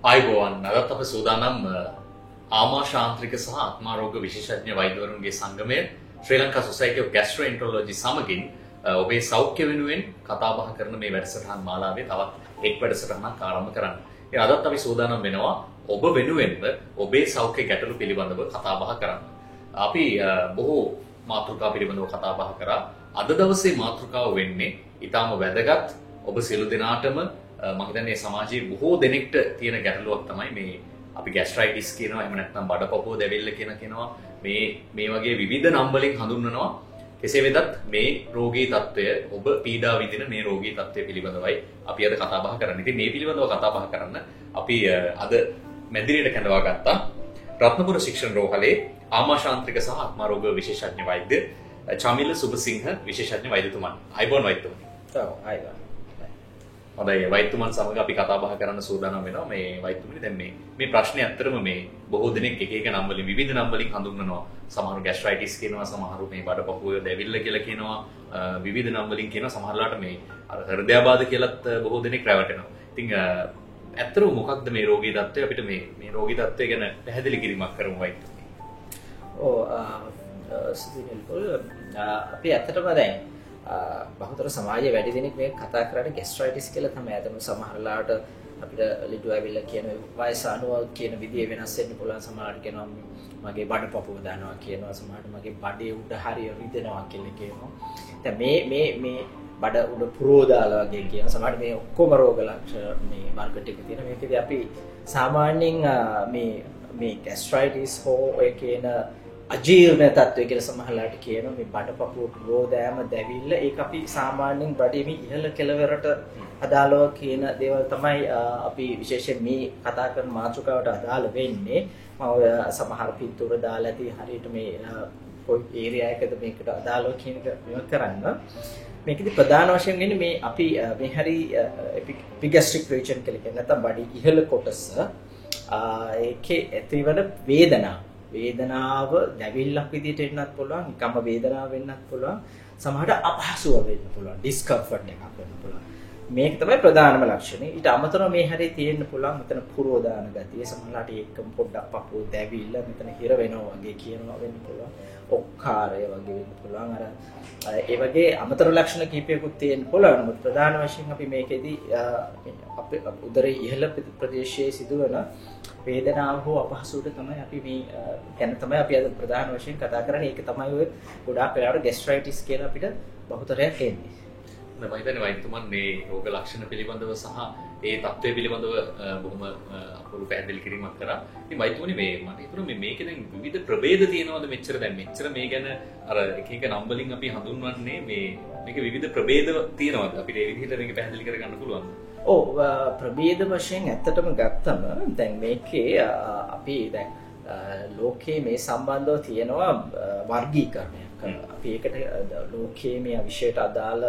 ආයුබෝවන් අදත් අප සූදානම් ආමාශාන්ත්‍රික සහ ආත්මාරෝග විශේෂඥ වෛද්‍යවරුන්ගේ සංගමය ශ්‍රී ලංකා සොසයිටි ඔෆ් ගැස්ට්‍රෝඑන්ටරොලොජි සමගින් ඔබේ සෞඛ්‍ය වෙනුවෙන් කතා බහ කරන මේ වැඩසටහන් මාලාවේ තවත් එක් වැඩසටහනක් ආරම්භ කරන්න. ඉතින් අදත් අපි සූදානම් වෙනවා ඔබ වෙනුවෙන්ම ඔබේ සෞඛ්‍ය ගැටලු පිළිබඳව කතා බහ කරන්න. අපි බොහෝ මාතෘකා පිළිබඳව කතා බහ කරා. අද දවසේ මාතෘකාව වෙන්නේ ඊටාම වැදගත් ඔබ සියලු දෙනාටම මම හිතන්නේ සමාජයේ බොහෝ දෙනෙක්ට තියෙන ගැටලුවක් තමයි මේ අපි ગેස්ට්‍රයිටිස් කියනවා එහෙම නැත්නම් බඩපපුව දැවිල්ල කියනවා මේ වගේ විවිධ නම් වලින් හඳුන්වනවා. කෙසේ වෙතත් මේ රෝගී තත්ත්වය ඔබ පීඩා විඳින මේ රෝගී තත්ත්වය පිළිබඳවයි අපි අද කතා බහ කරන්නේ. ඉතින් මේ පිළිබඳව කතා බහ කරන්න අපි අද මැදිරියට කැඳවා ගත්තා රත්නපුර ශික්ෂණ රෝහලේ ආමාශාන්ත්‍රික සහ ආත්මාරෝග විශේෂඥ වෛද්‍ය චමිල සුබසිංහ විශේෂඥ වෛද්‍යතුමන්. අයිබෝන් වෛද්‍යතුමනි. ඔව් අයිබෝන්. හොඳයි වෛද්‍යතුමන් සමග අපි කතා බහ කරන්න සූදානම් වෙනවා. මේ වෛද්‍යතුමනි දැන් මේ ප්‍රශ්නේ ඇත්තටම මේ බොහෝ දෙනෙක් එක එක නම් වලින් විවිධ නම් වලින් හඳුන්වනවා. සමහරු ગેස්ට්‍රයිටිස් කියනවා, සමහරු මේ බඩපපුව දැවිල්ල කියලා කියනවා, විවිධ නම් වලින් කියනවා. සමහරලාට මේ අර හෘදයාබාධ කියලාත් බොහෝ දෙනෙක් රැවටෙනවා. ඉතින් ඇත්තටම මොකක්ද මේ රෝගී තත්ත්වය? අපිට මේ රෝගී තත්ත්වය ගැන පැහැදිලි කිරීමක් කරමු වෛද්‍යතුමනි. අපි ඇත්තටම දැන් බහුතර සමාජයේ වැඩි දෙනෙක් මේ කතා කරන්නේ ગેස්ට්‍රයිටිස් කියලා තමයි. අතන සමහරලාට අපිට ලිඩු ඇවිල්ලා කියන වයස අනුව කියන විදිය වෙනස් වෙන්න පුළුවන්. සමහරලාට කියනවා මගේ බඩපපුව දානවා කියනවා, සමහරට මගේ බඩේ උඩ හරිය රිදෙනවා කියලා කියනවා. දැන් මේ බඩ උඩ පුරෝදාලා වගේ කියන සමහරට මේ ඔක්කොම රෝග ලක්ෂණ මේ වර්ග ටික තියෙන. මේකදී අපි සාමාන්‍යයෙන් මේ ગેස්ට්‍රයිටිස් හෝ ඔය කියන අජීර්ණ තත්ත්වය කියලා සමහරලාට කියනවා. මේ බඩපපුව පුරෝදෑම දැවිල්ල ඒක අපි සාමාන්‍යයෙන් බඩේ ඉහළ කෙළවරට අදාළව කියන දේවල් තමයි අපි විශේෂයෙන් මේ කතා කරන මාතෘකාවට අදාළ වෙන්නේ. මම සමහර පිටුර දාලා ඇති හරියට මේ පොයි ඒරියා එකද මේකට අදාළව කියන එක විමර්ශ කරන්න. මේකෙදි ප්‍රධාන වශයෙන් වෙන්නේ මේ අපි මේ හරි එපිගැස්ට්‍රික් රීජන් කියලා කියන නැත්නම් බඩේ ඉහළ කොටස ඒකේ ඇතිවන වේදනාව දැවිල්ලක් විදිහට එන්නත් පුළුවන්, නිකම්ම වේදනාවක් වෙන්නත් පුළුවන්, සමහරට අපහසුව වෙන්න පුළුවන්, ඩිස්කම්ෆර්ට් එකක් වෙන්න පුළුවන්. මේක තමයි ප්‍රධානම ලක්ෂණය. ඊට අමතරව මේ හැරේ තියෙන්න පුළුවන් මෙතන පුරෝදාන ගතිය, සමහරලාට ඒකම පොඩ්ඩක් පපුව දැවිල්ල මෙතන හිර වෙනවා වගේ කියනවා වෙන්න පුළුවන්. ඔක්කාරය වගේ වෙන්න පුළුවන්. ඒ වගේ අමතර ලක්ෂණ කීපයකුත් තියෙන්න පුළුවන්. මොකද ප්‍රධාන වශයෙන් අපි මේකෙදි අපේ උදරයේ ඉහළ ප්‍රදේශයේ සිදුවන වේදනාව හෝ අපහසුතාවට තමයි අපි මේ ගැන තමයි අපි අද ප්‍රධාන වශයෙන් කතා කරන්නේ. ඒක තමයි ඔය ගොඩාක් වෙලාවට ગેස්ට්‍රයිටිස් කියලා අපිට බහුතරයක් එන්නේ. මම හිතන්නේ වෛද්‍යතුමන් මේ රෝග ලක්ෂණ පිළිබඳව සහ ඒ තත්ත්වය පිළිබඳව බොහොම අපූර්ව පැහැදිලි කිරීමක් කරා. ඉතින් වෛද්‍යතුමනි මට හිතුණා මේකේ දැන් විවිධ ප්‍රභේද තියෙනවද මෙච්චර මේ ගැන අර එක නම් වලින් අපි හඳුන්වන්නේ මේක විවිධ ප්‍රභේද තියෙනවද? අපිට ඒ විදිහට මේක පැහැදිලි කරගන්න පුළුවන්ද? ඔව් ප්‍රභේද වශයෙන් ඇත්තටම ගත්තම දැන් මේකේ අපි දැන් ලෝකයේ මේ සම්බන්ධව තියෙනවා වර්ගීකරණයක්. අපි ඒකට ලෝකයේ මේ විශේෂයට අදාළ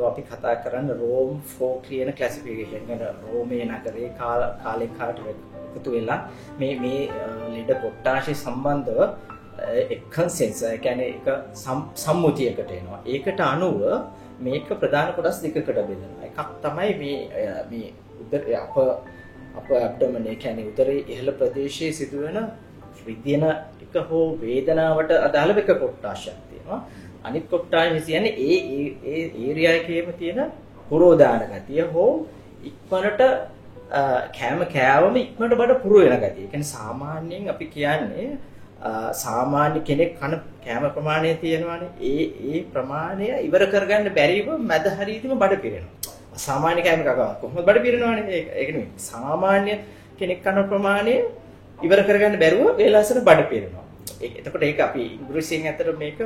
අපි කතා කරන රෝම් 4 කියන ක්ලාසිෆිකේෂන් එක. රෝමේ නගරේ කාලේ කාට එකතු වෙලා මේ ලෙඩ කොට්ටාශය සම්බන්ධව එක කන්සෙන්සස් ඒ කියන්නේ එක සම්මුතියකට එනවා. ඒකට අනුව මේක ප්‍රධාන කොටස් දෙකකට බෙදෙනවා. එකක් තමයි මේ උදර අප ඇබ්ඩොමන් ඒ කියන්නේ උදරයේ ඉහළ ප්‍රදේශයේ සිදුවෙන රිදෙන එක හෝ වේදනාවට අදාළ එක කොට්ටාශයක් තියෙනවා. අනිත් කොට්ටාශය කියන්නේ ඒ ඒරියා එකේම තියෙන පුරෝදාන ගතිය හෝ ඉක්මනට කෑවම ඉක්මනට බඩ පුර වෙන ගතිය. ඒ කියන්නේ සාමාන්‍යයෙන් අපි කියන්නේ සාමාන්‍ය කෙනෙක් කන කෑම ප්‍රමාණය තියෙනවානේ. ඒ ප්‍රමාණය ඉවර කරගන්න බැරිව මැද හරියදීම බඩ පිරෙනවා. සාමාන්‍ය කෑම කකා කොහොමද බඩ පිරෙනවනේ? ඒක නෙමෙයි. සාමාන්‍ය කෙනෙක් කන ප්‍රමාණය ඉවර කරගන්න බැරුව වේලාසන බඩ පිරෙනවා. එතකොට ඒක අපි ඉංග්‍රීසියෙන් අතර මේක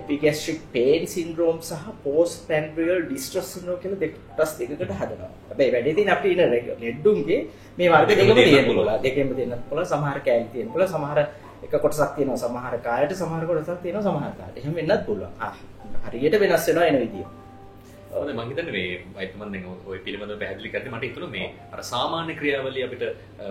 එපිගැස්ට්‍රික් පේන් සින්ඩ්‍රෝම් සහ පෝස්ට් පැන්ක්‍රියල් ඩිස්ට්‍රස් සින්ඩ්‍රෝම් කියලා දෙකකට හදනවා. හැබැයි වැඩි දින අපි ඉන ලෙඩුන්ගේ මේ වර්ග දෙකම තියෙන්න පුළුවන්. දෙකෙන්ම තියෙන්න පුළුවන්. සමහර කෑලි තියෙන්න පුළුවන්. සමහර එක කොටසක් තියෙනවා. සමහර කායට සමහර කොටසක් තියෙනවා. සමහර කායට. එහෙම වෙන්නත් පුළුවන්. හරියට වෙනස් වෙනවා එන විදිය. මම හිතන්නේ මේ වෛද්‍යතුමන් දැන් ඔය පිළිබඳව පැහැදිලි කරද්දී මට හිතුණා මේ අර සාමාන්‍ය ක්‍රියාවලිය අපිට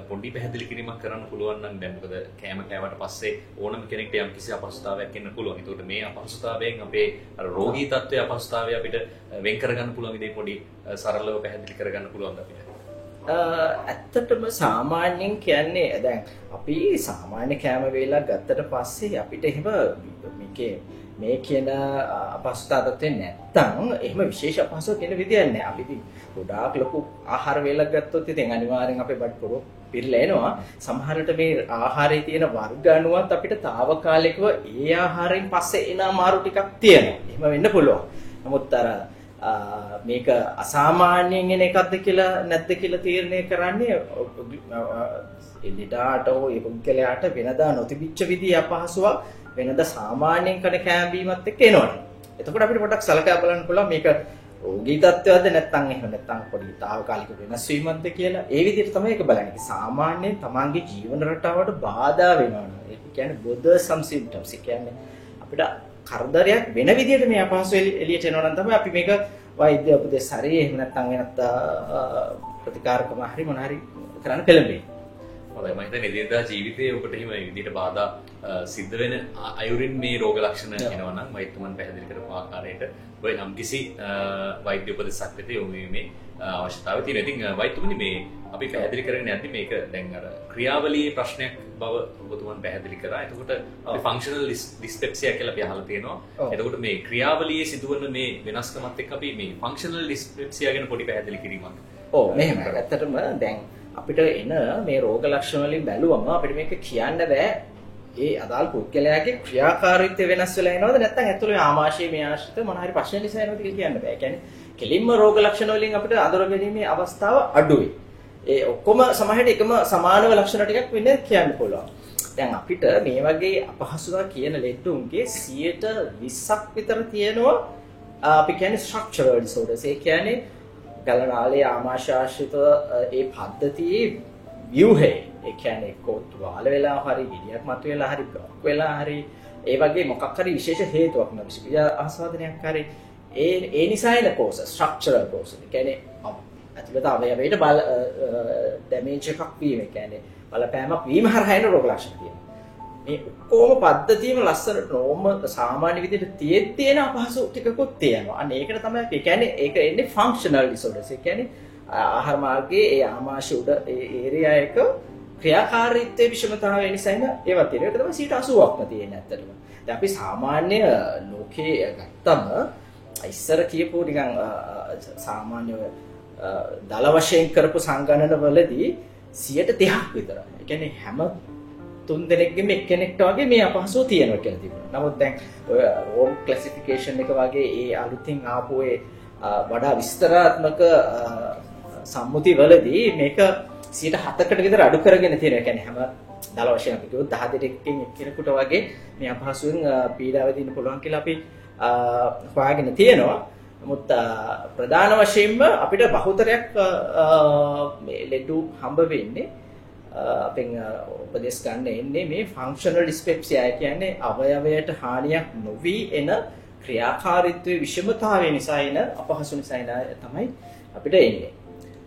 පොඩි පැහැදිලි කිරීමක් කරන්න පුළුවන් නම් දැන් මොකද කෑම කෑවට පස්සේ ඕනම කෙනෙක්ට යම් කිසි අපහසුතාවයක් එන්න පුළුවන්. ඒකට මේ අපහසුතාවයෙන් අපේ අර රෝගී තත්ත්වයේ අපහසුතාවය අපිට වෙන් කරගන්න පුළුවන් විදිහේ පොඩි සරලව පැහැදිලි කරගන්න පුළුවන් අපිට. ඇත්තටම සාමාන්‍යයෙන් කියන්නේ දැන් අපි සාමාන්‍ය කෑම වේලා ගත්තට පස්සේ අපිට එහෙම මේ කියන අපහසුතාවක් නැත්තම් එහෙම විශේෂ අපහසුතාවක් කියන විදියක් නැහැ. අපි ගොඩාක් ලොකු ආහාර වේලක් ගත්තොත් ඉතින් අනිවාර්යෙන් අපේ බඩ පුරව පිරලා එනවා. සමහරවිට මේ ආහාරයේ තියෙන වර්ග අනුවත් අපිට తాවකාලිකව ඒ ආහාරයෙන් පස්සේ එන අමාරු ටිකක් තියෙනවා. එහෙම වෙන්න පුළුවන්. නමුත් අර මේක අසාමාන්‍යයෙන් එන එකක්ද කියලා නැද්ද කියලා තීරණය කරන්නේ එලිඩාට හෝ ඒ පුද්ගලයාට වෙනදා නොතිබිච්ච විදිහ අපහසුවක් වෙනද සාමාන්‍යයෙන් කන කෑමීමත් එක්ක එනවනේ. එතකොට අපිට පොඩ්ඩක් සලකා බලන්න පුළුවන් මේක රෝගී තත්ත්වයක්ද නැත්නම් එහෙම නැත්නම් පොඩි తాවකාලික වෙනස් වීමක්ද කියලා. ඒ විදිහට තමයි ඒක බලන්නේ. සාමාන්‍යයෙන් තමන්ගේ ජීවන රටාවට බාධා වෙනවනේ. ඒ කියන්නේ bothersome symptoms. ඒ කියන්නේ අපිට කරදරයක් වෙන විදිහට මේ අපහසු එළියට එනවා නම් තමයි අපි මේක වෛද්‍ය උපදෙස් හරි එහෙම නැත්නම් වෙනත් ප්‍රතිකාරකම හරි මොන හරි කරන්න පෙළඹෙන්නේ. හොඳයි මම හිතන්නේ එදිනදා ජීවිතයේ ඔබට එහෙම විදිහට බාධා සිද්ධ වෙන අයුරින් මේ රෝග ලක්ෂණ එනවා නම් වෛද්‍යතුමන් පැහැදිලි කරපු ආකාරයට ඔය යම්කිසි වෛද්‍ය උපදෙසක් වෙත යොමු වීමේ අවශ්‍යතාවය තියෙනවා. ඉතින් වෛද්‍යතුමනි මේ අපි පැහැදිලි කරගෙන යද්දි මේක දැන් අර ක්‍රියාවලියේ ප්‍රශ්නයක් බව ඔබතුමන් පැහැදිලි කරා. එතකොට අපි ෆන්ක්ෂනල් ඩිස්පෙප්සියා කියලා අපි අහලා තියෙනවා. එතකොට මේ ක්‍රියාවලියේ සිදුවන මේ වෙනස්කමත් එක්ක අපි මේ ෆන්ක්ෂනල් ඩිස්පෙප්සියා ගැන පොඩි පැහැදිලි කිරීමක්. ඔව් මෙහෙම. ඇත්තටම දැන් අපිට එන මේ රෝග ලක්ෂණ වලින් බැලුවම අපිට මේක කියන්න බෑ ඒ අදාළ පුද්ගලයාගේ ක්‍රියාකාරීත්වය වෙනස් වෙලා එනවද නැත්නම් ඇතුළේ ආමාශයේ මේ ආශ්‍රිත මොන හරි ප්‍රශ්න නිසා එනවද කියලා කියන්න බෑ. ඒ කියන්නේ කෙලින්ම රෝග ලක්ෂණ වලින් අපිට අඳුර ගැනීමේ අවස්ථාව අඩුයි. ඒ ඔක්කොම සමහරට එකම සමානව ලක්ෂණ ටිකක් වෙන්නේ කියන්න පුළුවන්. දැන් අපිට මේ වගේ අපහසුතාව කියන ලෙඩුන්ගේ 20% විතර තියෙනවා අපි කියන්නේ structural disorders. ඒ කියන්නේ ගලනාලේ ආමාශය ආශ්‍රිත ඒ පද්ධතියේ ව්‍යුහය ඒ කියන්නේ කොත් වල වෙලා හරි ගිනියක් මත වෙලා හරි බ්ලොක් වෙලා හරි ඒ වගේ මොකක් හරි විශේෂ හේතුවක් නැතිව ආස්වාදනයක් හරි ඒ නිසා එන කෝස ස්ට්‍රක්චරල් කෝස ඒ කියන්නේ ඇතුළත අවයවයට බල ඩැමේජ් එකක් වීම ඒ කියන්නේ බලපෑමක් වීම හරහා එන රෝග ලක්ෂණ තියෙනවා. මේ ඔක්කොම පද්ධතියම ලස්සනට නෝම සාමාන්‍ය විදිහට තියෙන අපහසු ටිකකුත් තියෙනවා. අන්න ඒකට තමයි ඒ කියන්නේ ඒක එන්නේ ෆන්ක්ෂනල් ඩිසෝඩර්ස්. ඒ කියන්නේ ආහාර මාර්ගයේ ඒ ආමාශය උඩ ඒ ඒරියා එක ක්‍රියාකාරීත්වයේ විෂමතාවය නිසා එන ඒවා තියෙනවා. ඒක තමයි 80%ක්ම තියෙන්නේ ඇත්තටම. දැන් අපි සාමාන්‍ය ලෝකේ ගත්තම ඉස්සර කියපු නිකන් සාමාන්‍ය දල වශයෙන් කරපු සංගණනවලදී 30% විතර. ඒ කියන්නේ හැම 3 දෙනෙක්ගෙම එක්කෙනෙක්ට වගේ මේ අපහසුව තියෙනවා කියලා තිබුණා. නමුත් දැන් ඔය රෝම් ක්ලාසිෆිකේෂන් එක වගේ ඒ අලුතින් ආපු ඒ වඩා විස්තරාත්මක සම්මුති වලදී මේක 7%කට විතර අඩු කරගෙන තියෙනවා. ඒ කියන්නේ හැම දල වශයෙන් අපි කිව්වොත් 10 දෙනෙක්ගෙන් එක්කෙනෙකුට වගේ මේ අපහසුවෙන් පීඩාව දින්න පුළුවන් කියලා අපි හොයාගෙන තියෙනවා. නමුත් ප්‍රධාන වශයෙන්ම අපිට බහුතරයක් මේ ලෙඩු හම්බ වෙන්නේ අපෙන් උපදෙස් ගන්න එන්නේ මේ ෆන්ක්ෂනල් ඩිස්පෙප්සියා කියන්නේ අවයවයට හානියක් නොවි එන ක්‍රියාකාරීත්වයේ විෂමතාවය නිසා එන අපහසු නිසා එන තමයි අපිට එන්නේ.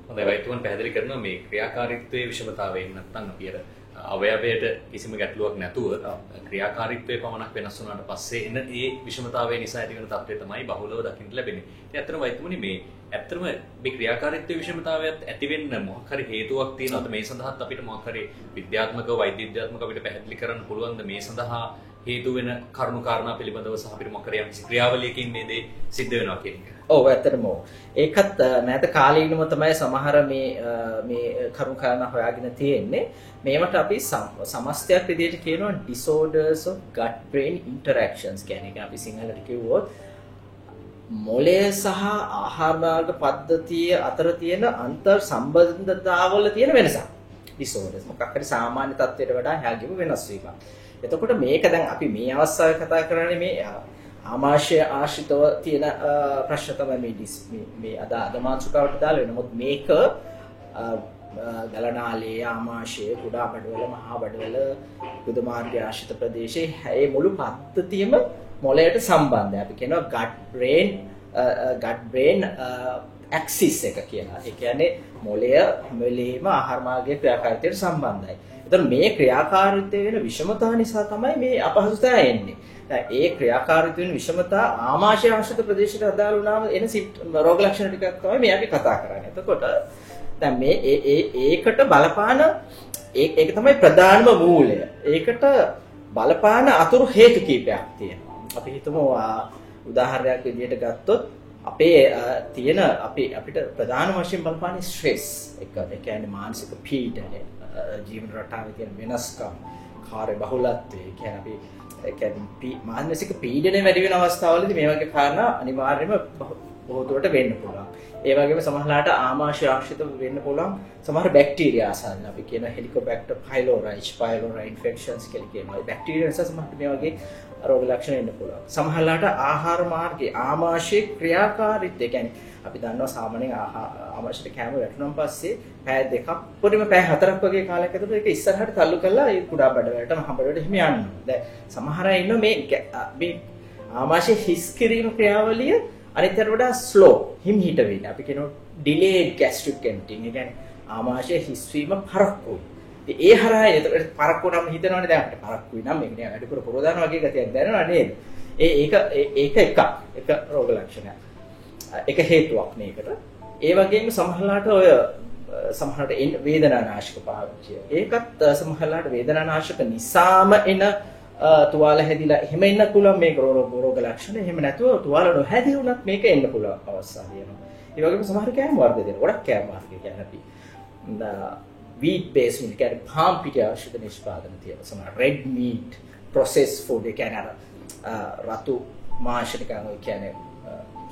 හොඳයි වෛද්‍යතුමන් පැහැදිලි කරනවා මේ ක්‍රියාකාරීත්වයේ විෂමතාවයෙන් නැත්නම් අපි අර අවයවයට කිසිම ගැටලුවක් නැතුව ක්‍රියාකාරීත්වයේ පමණක් වෙනස් වුණාට පස්සේ එන ඒ විෂමතාවය නිසා ඇති වෙන තත්ත්වය තමයි බහුලව දකින්න ලැබෙන්නේ. ඉතින් ඇත්තටම වෛද්‍යතුමනි මේ ඇත්තටම මේ ක්‍රියාකාරීත්වයේ විෂමතාවයත් ඇති වෙන්න මොකක් හරි හේතුවක් තියෙනවද මේ සඳහාත් අපිට මොකක් හරි විද්‍යාත්මකව වෛද්‍ය විද්‍යාත්මකව අපිට පැහැදිලි කරන්න පුළුවන්ද මේ සඳහා හේතු වෙන කරුණු කාරණා පිළිබඳව සහ අපිට මොකක් හරි යම්කිසි ක්‍රියාවලියකින් මේ දේ සිද්ධ වෙනවා කියන එක. ඔව් ඇත්තටම ඒකත් මෑත කාලීනව තමයි සමහර මේ කරුණු කාරණා හොයාගෙන තියෙන්නේ. මේවට අපි සමස්තයක් විදිහට කියනවා disorders of gut brain interactions කියන්නේ අපි සිංහලට කිව්වොත් මොළය සහ ආහාර මාර්ග පද්ධතිය අතර තියෙන අන්තර් සම්බන්ධතාවවල තියෙන වෙනසක්. disorders මොකක් හරි සාමාන්‍ය තත්ත්වයට වඩා හැගෙම වෙනස් වීමක්. එතකොට මේක දැන් අපි මේ අවස්ථාවේ කතා කරන්නේ මේ ආමාශය ආශ්‍රිතව තියෙන ප්‍රශ්න තමයි මේ අද මාතෘකාවට දාලා වෙන. නමුත් මේක ගලනාලේ ආමාශය කුඩා බඩවැල මහා බඩවැල බුද මාර්ගය ආශ්‍රිත ප්‍රදේශයේ මේ මුළු පද්ධතියම මොළයට සම්බන්ධයි. අපි කියනවා gut brain axis එක කියලා. ඒ කියන්නේ මොළය හැම වෙලෙම ආහාර මාර්ගයේ ක්‍රියාකාරීත්වයට සම්බන්ධයි. එතකොට මේ ක්‍රියාකාරීත්වය වෙන විෂමතාව නිසා තමයි මේ අපහසුතාවය එන්නේ. දැන් ඒ ක්‍රියාකාරීත්වය වෙන විෂමතාව ආමාශය ආශ්‍රිත ප්‍රදේශයට අදාළ වුණාම එන රෝග ලක්ෂණ ටිකක් තමයි මේ අපි කතා කරන්නේ. එතකොට දැන් මේ ඒකට බලපාන ඒක තමයි ප්‍රධානම මූලය. ඒකට බලපාන අතුරු හේතු කීපයක් තියෙනවා. අපි හිතමු උදාහරණයක් විදිහට ගත්තොත් අපේ තියෙන අපිට ප්‍රධාන වශයෙන් බලපාන ස්ට්‍රෙස් එක. ඒ කියන්නේ මානසික පීඩනය, ජීවන රටාවේ තියෙන වෙනස්කම්, කාර්ය බහුලත්වය. ඒ කියන්නේ අපි මානසික පීඩනය වැඩි වෙන අවස්ථාවලදී මේ වගේ කාරණා අනිවාර්යයෙන්ම බොහෝ දුරට වෙන්න පුළුවන්. ඒ වගේම සමහරලාට ආමාශය ආශ්‍රිත වෙන්න පුළුවන් සමහර බැක්ටීරියා ආසන්න අපි කියන හෙලිකෝබැක්ටර් පයිලෝරයි ඉන්ෆෙක්ෂන්ස් කියලා කියනවා. ඒ බැක්ටීරියා නිසා සමහරට මේ වගේ රෝග ලක්ෂණ එන්න පුළුවන්. සමහරලාට ආහාර මාර්ගයේ ආමාශයේ ක්‍රියාකාරීත්වය කියන්නේ අපි දන්නවා සාමාන්‍යයෙන් ආමාශයට කැම වැටුණාන් පස්සේ පැය දෙකක් පොඩිම පැය හතරක් වගේ කාලයක් ඇතුළත ඒක ඉස්සරහට තල්ලු කරලා ඒ කුඩා බඩවැලට මහ බඩවැලට එහෙම යනවා. දැන් සමහර අය ඉන්නවා මේ ආමාශයේ හිස් කිරීම ක්‍රියාවලිය අනිත්‍යයට වඩා ස්ලෝ හිම්හිට වෙන්නේ. අපි කියනවා ඩිලේඩ් ગેස්ට්‍රික් එම්ප්ටිං. ඒ කියන්නේ ආමාශයේ හිස්වීම පරක්කුයි. ඉතින් ඒ හරහා ඒකට පරක්කු නම් හිතනවනේ දැන් අපිට පරක්කුයි නම් මේක නිකන් වැඩිපුර පුරෝදාන වගේ ගතියක් දැනෙනවා නේද? ඒක එක රෝග ලක්ෂණයක්. එක හේතුවක් මේකට. ඒ වගේම සමහරලාට සමහරට වේදනානාශක පාවිච්චිය. ඒකත් සමහරලාට වේදනානාශක නිසාම එන තුවාල හැදිලා එහෙම එන්න පුළුවන් මේක රෝග ලක්ෂණ. එහෙම නැතුව තුවාල නොහැදි වුණත් මේක එන්න පුළුවන් අවස්ථා තියෙනවා. ඒ වගේම සමහර කෑම වර්ග දෙනවා. ගොඩක් කෑම වර්ග කියන්නේ අපි wheat based meat කියන්නේ palm පිටි ආශ්‍රිත නිෂ්පාදන තියෙනවා. සමහර red meat processed food ඒ කියන්නේ රතු මාංශ නිකන් ඔය කියන්නේ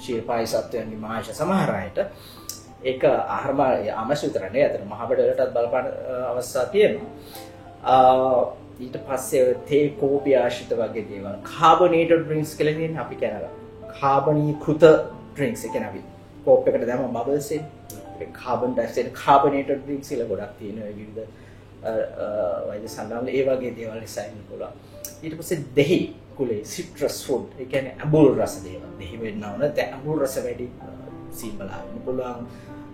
ශීර්පයි සත්වයන්ගේ මාංශ සමහර අයට ඒක ආහාරම ආමස් විතරනේ අතන මහ බඩවලටත් බලපාන අවස්ථා තියෙනවා. ඊට පස්සේ තේ කෝපි ආශ්‍රිත වගේ දේවල් කාබනේටඩ් ඩ්‍රින්ක්ස් කියලා කියන්නේ අපි කියනවා කාබනීකృత ඩ්‍රින්ක්ස් ඒ කියන්නේ අපි කෝප් එකට දැම්මම බබල්ස් එන්නේ කාබන් ඩයොක්සයිඩ් කාබනේටඩ් ඩ්‍රින්ක්ස් කියලා ගොඩක් තියෙනවා විවිධ වෛද්‍ය සංගම්වල ඒ වගේ දේවල් නිසා ඉන්න පුළුවන්. ඊට පස්සේ දෙහි කුලේ සිට්‍රස් ෆුඩ් ඒ කියන්නේ අඹුල් රස දේවල්. දෙහි වෙන්න ඕන දැන් අඹුල් රස වැඩි සීබලා වෙන්න පුළුවන්.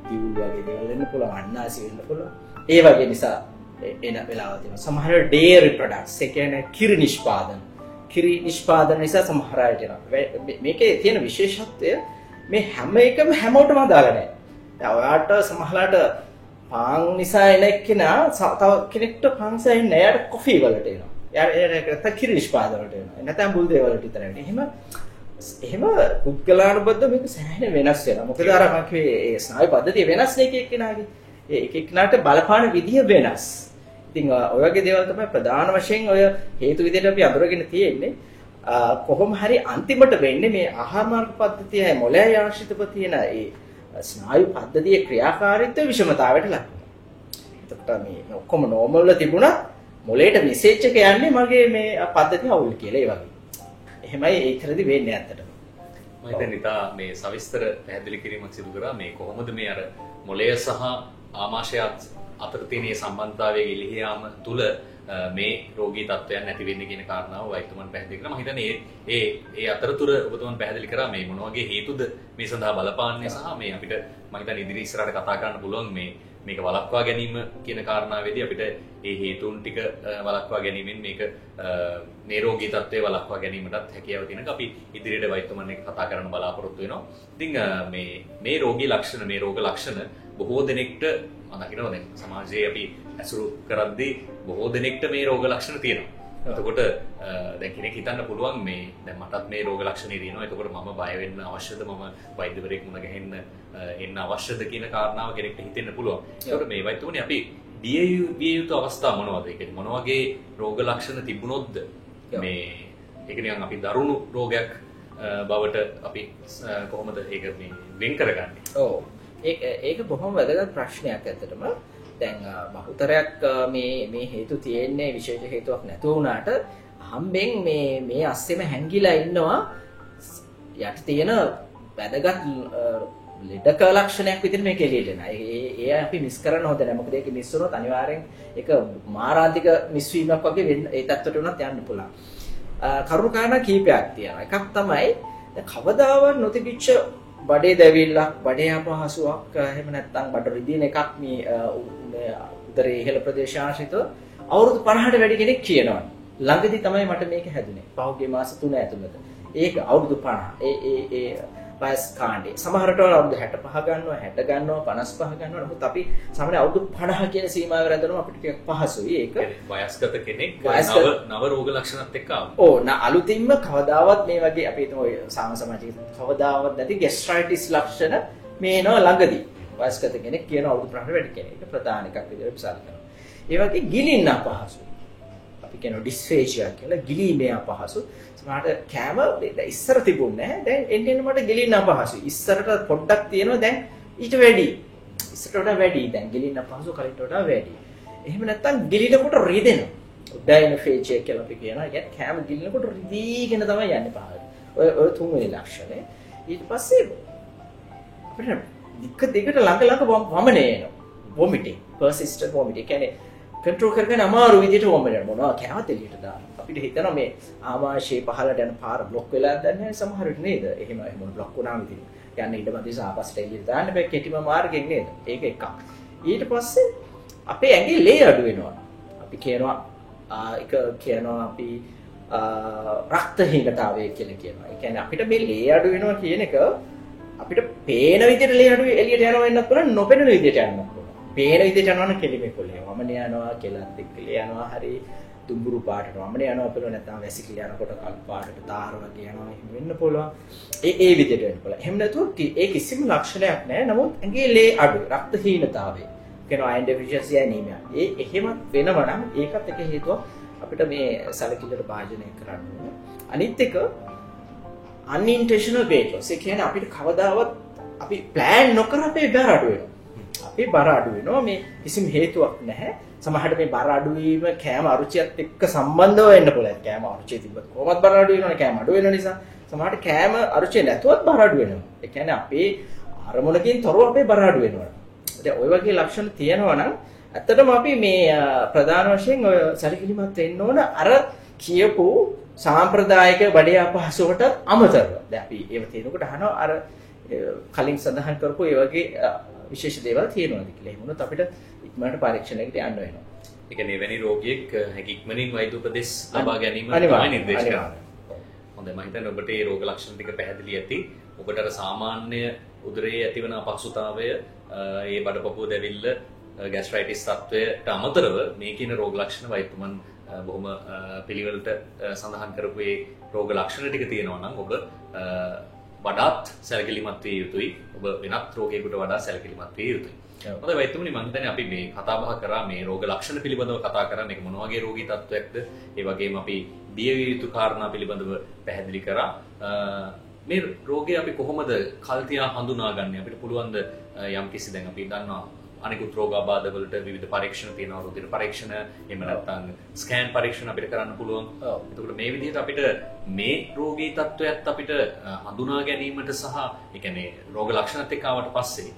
දිවුල් වගේ දේවල් වෙන්න පුළුවන්. අන්නාසි වෙන්න පුළුවන්. ඒ වගේ නිසා එන වෙලාව තියෙනවා. සමහර ඩේරි ප්‍රොඩක්ට්ස් ඒ කියන්නේ කිරි නිෂ්පාදන නිසා සමහර අයට එනවා. මේකේ තියෙන විශේෂත්වය මේ හැම එකම හැමෝටම අදාළ නැහැ. දැන් ඔයාට සමහරලාට පාන් නිසා එන එක්කෙනා තව කෙනෙක්ට පාන් නිසා එන්නේ නැහැ. එයාට කොෆි වලට එනවා. එයාට කිරි නිෂ්පාදන වලට එනවා. නැත්නම් බුල් දේ වලට විතරයි එන්නේ. එහෙම පුද්ගලානුබද්ධ මේක සෑහෙන වෙනස් වෙනවා. මොකද අර මම කිව්වේ ඒ ස්නායු පද්ධතිය වෙනස් නේ එක එක්කෙනාගේ. ඒක එක්කෙනාට බලපාන විදිය වෙනස්. ඉතින් ඔය වගේ දේවල් තමයි ප්‍රධාන වශයෙන් ඔය හේතු විදිහට අපි අඳුරගෙන තියෙන්නේ. කොහොම හරි අන්තිමට වෙන්නේ මේ ආහාර මාර්ග පද්ධතිය මොළයේ ආශ්‍රිතව තියෙන ඒ ස්නායු පද්ධතියේ ක්‍රියාකාරීත්වය විෂමතාවයට ලක් වෙනවා. එතකොට මේ ඔක්කොම නෝමල් වල තිබුණා මොළයට මෙසේජ් එක යන්නේ මගේ මේ පද්ධතිය අවුල් කියලා ඒ වගේ. එහෙමයි ඒතරදී වෙන්නේ ඇත්තටම. මම හිතන්නේ ඉතා මේ සවිස්තර පැහැදිලි කිරීමක් සිදු කරා මේ කොහොමද මේ අර මොළය සහ ආමාශය අතර තියෙන සම්බන්ධතාවයේ ගිලිහි යාම තුල මේ රෝගී තත්ත්වයන් නැති වෙන්නේ කියන කාරණාව වෛද්‍යතුමන් පැහැදිලි කරා. මම හිතන්නේ ඒ අතරතුර ඔබතුමන් පැහැදිලි කරා මේ මොන වගේ හේතුද මේ සඳහා බලපාන්නේ සහ මේ අපිට මම හිතන්නේ ඉදිරි ඉස්සරහට කතා කරන්න පුළුවන් මේක වළක්වා ගැනීම කියන කාරණාවේදී අපිට ඒ හේතුන් ටික වළක්වා ගැනීමෙන් මේ රෝගී තත්ත්වය වළක්වා ගැනීමටත් හැකියාව තියෙනවා. අපි ඉදිරියට වෛද්‍යතුමන් එක්ක කතා කරන්න බලාපොරොත්තු වෙනවා. ඉතින් මේ රෝගී ලක්ෂණ මේ රෝග ලක්ෂණ බොහෝ දෙනෙක්ට මම දකිනවා දැන් සමාජයේ අපි ඇසුරු කරද්දී බොහෝ දෙනෙක්ට මේ රෝග ලක්ෂණ තියෙනවා. එතකොට දැන් කෙනෙක් හිතන්න පුළුවන් මේ දැන් මටත් මේ රෝග ලක්ෂණ තියෙනවා. එතකොට මම බය වෙන්න අවශ්‍යද? මම වෛද්‍යවරයෙක් මුණ ගැහෙන්න එන්න අවශ්‍යද කියන කාරණාව කෙනෙක්ට හිතෙන්න පුළුවන්. ඒකට මේ වෛද්‍යතුමනි අපි බිය යුතු අවස්ථා මොනවද? ඒ කියන්නේ මොන වගේ රෝග ලක්ෂණ තිබුණොත්ද මේ ඒක නිකන් අපි දරුණු රෝගයක් බවට අපි කොහොමද ඒක මේ වෙන් කරගන්නේ? ඔව්. ඒක බොහොම වැදගත් ප්‍රශ්නයක් ඇත්තටම. දැන් බහුතරයක් මේ හේතු තියෙන්නේ විශේෂ හේතුවක් නැතුව වුණාට හම්බෙන් මේ අස්සෙම හැංගිලා ඉන්නවා යට තියෙන වැදගත් ලෙඩක ලක්ෂණයක් විදිහට මේක එළියට එනවා. ඒ අපි මිස් කරන්න හොඳ නැහැ. මොකද ඒක මිස් වුණොත් අනිවාර්යෙන් ඒක මාරාන්තික මිස්වීමක් වගේ වෙන්න ඒ තත්ත්වයට උනත් යන්න පුළුවන්. කරුණු කාරණා කීපයක් තියෙනවා. එකක් තමයි කවදාවත් නොතිබිච්ච බඩේ දැවිල්ලක්, බඩේ අපහසුාවක්, එහෙම නැත්නම් බඩ රිදීන එකක් මේ උදරයේ ඉහළ ප්‍රදේශාශ්‍රිතව අවුරුදු 50ට වැඩි කෙනෙක් කියනවා. ළඟදී තමයි මට මේක හැදුනේ. පහුගිය මාස 3 ඇතුළත. ඒක අවුරුදු 50. ඒ වයස් කාණ්ඩේ. සමහරට අවුරුදු 65 ගන්නවා, 60 ගන්නවා, 55 ගන්නවා. නමුත් අපි සාමාන්‍ය අවුරුදු 50 කියන සීමාව රැඳෙනවා අපිට ටිකක් පහසුයි. ඒක වයස්ගත කෙනෙක් නව රෝග ලක්ෂණත් එක්ක ආවා. ඕ අලුතින්ම කවදාවත් මේ වගේ අපි හිතමු සමාජයේ කවදාවත් නැති ગેස්ට්‍රයිටිස් ලක්ෂණ මේ එනවා ළඟදී. වයස්ගත කෙනෙක් කියන අවුරුදු 50 වැඩි කෙනෙක්. ඒක ප්‍රධාන එකක් විදිහට සලකනවා. ඒ වගේ ගිලින්න අපහසුයි. අපි කියන ඩිස්ෆේජියා කියලා ගිලීමේ අපහසු. සමහරට කැම ඉස්සර තිබුණේ නැහැ. දැන් එන්න මට ගිලින්න අපහසුයි. ඉස්සරට පොඩ්ඩක් තියෙනවා දැන් ඊට වැඩි. ඉස්සරට වඩා වැඩි. දැන් ගිලින්න අපහසු කලින්ට වඩා වැඩි. එහෙම නැත්නම් ගිලිනකොට රිදෙනවා. ඩයිනෝෆේජියා කියලා අපි කියනවා. ඒ කියන්නේ කැම ගිලිනකොට රිදීගෙන තමයි යන්නේ පහළට. ඔය තුන්වෙනි ලක්ෂණය. ඊට පස්සේ අපිට දිගට ළඟ වමනේ එනවා. vomiting, persistent vomiting. කියන්නේ control කරගෙන අමාරු විදිහට වමනේ මොනවා කෑවත් එළියට දාන. අපිට හිතනවා මේ ආමාශයේ පහළට යන පාර બ્લોක් වෙලා දැන්නේ සමහර විට නේද? එහෙම બ્લોක් වුණාම ඉතින් යන්න ඉඩමදිස ආපස්සට එළියට දාන්න බෑ කෙටිම මාර්ගෙන් නේද? ඒක එකක්. ඊට පස්සේ අපේ ඇඟේ ලේ අඩු වෙනවා. අපි කියනවා අපි රක්තහීනතාවය කියලා කියනවා. ඒ කියන්නේ අපිට මේ ලේ අඩු වෙනවා කියන එක අපිට පේන විදිහට ලේ අඩු එළියට යනවා වෙන්නත් පුළුවන්, නොපෙනෙන විදිහට යනවා. පේන විදිහට යනවා නම් කෙලිමේ කොලේ. වමනේ යනවා, කෙලත් එක්ක යනවා, හරි දුඹුරු පාටට වමනේ යනවා පුළුවන්, නැත්නම් වැසිකිලි යනකොට කළු පාටට තාර වගේ යනවා. එහෙම වෙන්න පුළුවන්. ඒ විදිහට වෙන්න පුළුවන්. එහෙම නැතුව ඒ කිසිම ලක්ෂණයක් නැහැ. නමුත් ඇඟේ ලේ අඩු, රක්තහීනතාවය. කියනවා iron deficiency anemia. එහෙම වෙනවා නම් ඒකත් එක හේතුවක් අපිට මේ සැලකිල්ලට භාජනය කරන්න ඕනේ. අනිත් එක unintentional weight loss. ඒ කියන්නේ අපිට කවදාවත් අපි plan නොකර අපේ බර අඩු වෙනවා. අපේ බර අඩු වෙනවා මේ කිසිම හේතුවක් නැහැ. සමහරවිට මේ බර අඩු වීම කෑම අරුචියත් එක්ක සම්බන්ධව වෙන්න පුළුවන්. කෑම අරුචිය තිබ්බත් කොහොමද බර අඩු වෙනවනේ? කෑම අඩු වෙන නිසා. සමහරවිට කෑම අරුචිය නැතුවත් බර අඩු වෙනවා. ඒ කියන්නේ අපේ අරමුණකින් තොරව අපේ බර අඩු වෙනවා. දැන් ওই වගේ ලක්ෂණ තියෙනවා නම් ඇත්තටම අපි මේ ප්‍රධාන වශයෙන් ඔය සැලකිලිමත් වෙන්න ඕන අර කියපු සාම්ප්‍රදායික බඩේ අපහසුවට අමතරව. දැන් අපි ඒව තේරුනකොට අහනවා අර කලින් සඳහන් කරපු ඒ වගේ විශේෂ දේවල් තියෙනවාද කියලා. එහෙම වුණොත් අපිට ඉක්මනට පරීක්ෂණයකට යන්න වෙනවා. ඒ කියන්නේ එවැනි රෝගියෙක් ඉක්මනින් වෛද්‍ය උපදෙස් ලබා ගැනීම තමයි නිර්දේශ කරන්නේ. හොඳයි, මම හිතන්නේ ඔබට මේ රෝග ලක්ෂණ ටික පැහැදිලි ඇති. ඔබට අර සාමාන්‍ය උදරයේ ඇතිවන අපහසුතාවය, ඒ බඩපපුව දැවිල්ල, ગેස්ට්‍රයිටිස් තත්ත්වයට අමතරව මේ කියන රෝග ලක්ෂණ වෛද්‍යතුමන් බොහොම පිළිවෙලට සඳහන් කරපු මේ රෝග ලක්ෂණ ටික තියෙනවා නම් ඔබ වඩාත් සැලකිලිමත් විය යුතුයි. ඔබ වෙනත් රෝගයකට වඩා සැලකිලිමත් විය යුතුයි. හොඳයි වෛද්‍යතුමනි, මම හිතන්නේ අපි මේ කතා බහ කරා මේ රෝග ලක්ෂණ පිළිබඳව කතා කරා. මේක මොන වගේ රෝගී තත්ත්වයක්ද? ඒ වගේම අපි බිය විය යුතු කාරණා පිළිබඳව පැහැදිලි කරා. මේ රෝගය අපි කොහොමද කල් තියා හඳුනාගන්නේ? අපිට පුළුවන් ද යම්කිසි දැන් අපි දන්නවා අනිකුත් රෝගාබාධ වලට විවිධ පරීක්ෂණ තියෙනවා. රුධිර පරීක්ෂණ, එහෙම නැත්නම් ස්කෑන් පරීක්ෂණ අපිට කරන්න පුළුවන්. එතකොට මේ විදිහට අපිට මේ රෝගී තත්ත්වයක් අපිට හඳුනා ගැනීමට සහ ඒ කියන්නේ රෝග ලක්ෂණත් එක්ක ආවට පස්සේ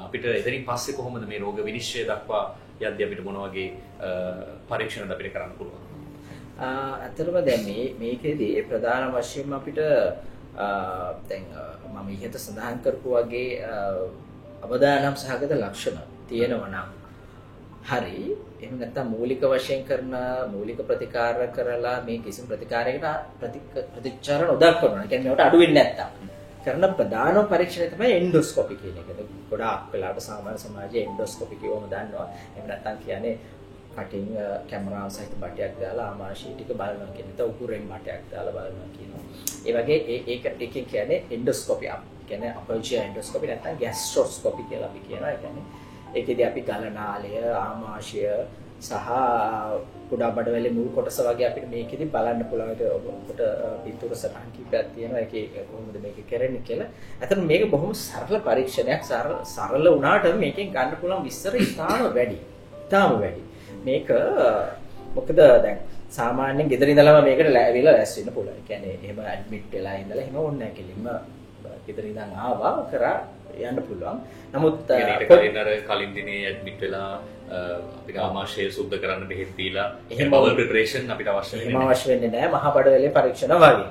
අපිට එතනින් පස්සේ කොහොමද මේ රෝග විනිශ්චය දක්වා යද්දී අපිට මොන වගේ පරීක්ෂණද අපිට කරන්න පුළුවන්? අතරම දැන් මේකේදී ප්‍රධාන වශයෙන්ම අපිට දැන් මම ඉහත සඳහන් කරපු වගේ අවදානම් සහගත ලක්ෂණ තියෙනවා නම් හරි. එහෙම නැත්නම් මූලික වශයෙන් කරන මූලික ප්‍රතිකාර කරලා මේ කිසිම ප්‍රතිකාරයකට ප්‍රතිචාර නොදක්වනවා. ඒ කියන්නේ මේකට අඩු වෙන්නේ නැත්තම් කරන ප්‍රධාන පරීක්ෂණය තමයි එන්ඩොස්කෝපි කියන එක. ගොඩාක් වෙලාවට සාමාන්‍ය සමාජයේ එන්ඩොස්කෝපි කියවම දන්නවා. එහෙම නැත්නම් කියන්නේ කටින් කැමරාව සහිත බටයක් දාලා ආමාශය ටික බලනවා කියන එක. උකුරෙන් බටයක් දාලා බලනවා කියනවා. ඒ වගේ ඒකෙන් කියන්නේ එන්ඩොස්කෝපි. කියන්නේ අපර්චියා එන්ඩොස්කෝපි නැත්නම් ગેස්ට්‍රොස්කෝපි කියලා අපි කියනවා. ඒ කියන්නේ ඒකෙදී අපි ගලනාලය, ආමාශය සහ කුඩා බඩවැලේ මුල් කොටස වගේ අපිට මේකෙදී බලන්න පුළුවන්. ඔබට පිටුර සටහන් කිහිපයක් තියෙනවා. ඒකේ කොහොමද මේක කරන්නේ කියලා. අතන මේක බොහොම සරල පරීක්ෂණයක්. සරල වුණාට මේකෙන් ගන්න පුළුවන් විස්තර ඉතාම වැඩි. මේක මොකද දැන් සාමාන්‍යයෙන් ගෙදර ඉඳලම මේකට ලැබිලා රැස් වෙන්න පුළුවන්. ඒ කියන්නේ එහෙම ඇඩ්මිට් වෙලා ඉඳලා එහෙම ඕනේ නැහැ කෙලින්ම ගෙදර ඉඳන් ආවා කරා යන්න පුළුවන්. නමුත් කලින් දිනේ ඇඩ්මිට් වෙලා අපිට ආමාශය සුද්ධ කරන්න බෙහෙත් දීලා එහෙම බවල් ප්‍රෙපරේෂන් අපිට අවශ්‍ය වෙන්නේ නැහැ. අවශ්‍ය වෙන්නේ නැහැ. මහා බඩවැලේ පරීක්ෂණ වගේ.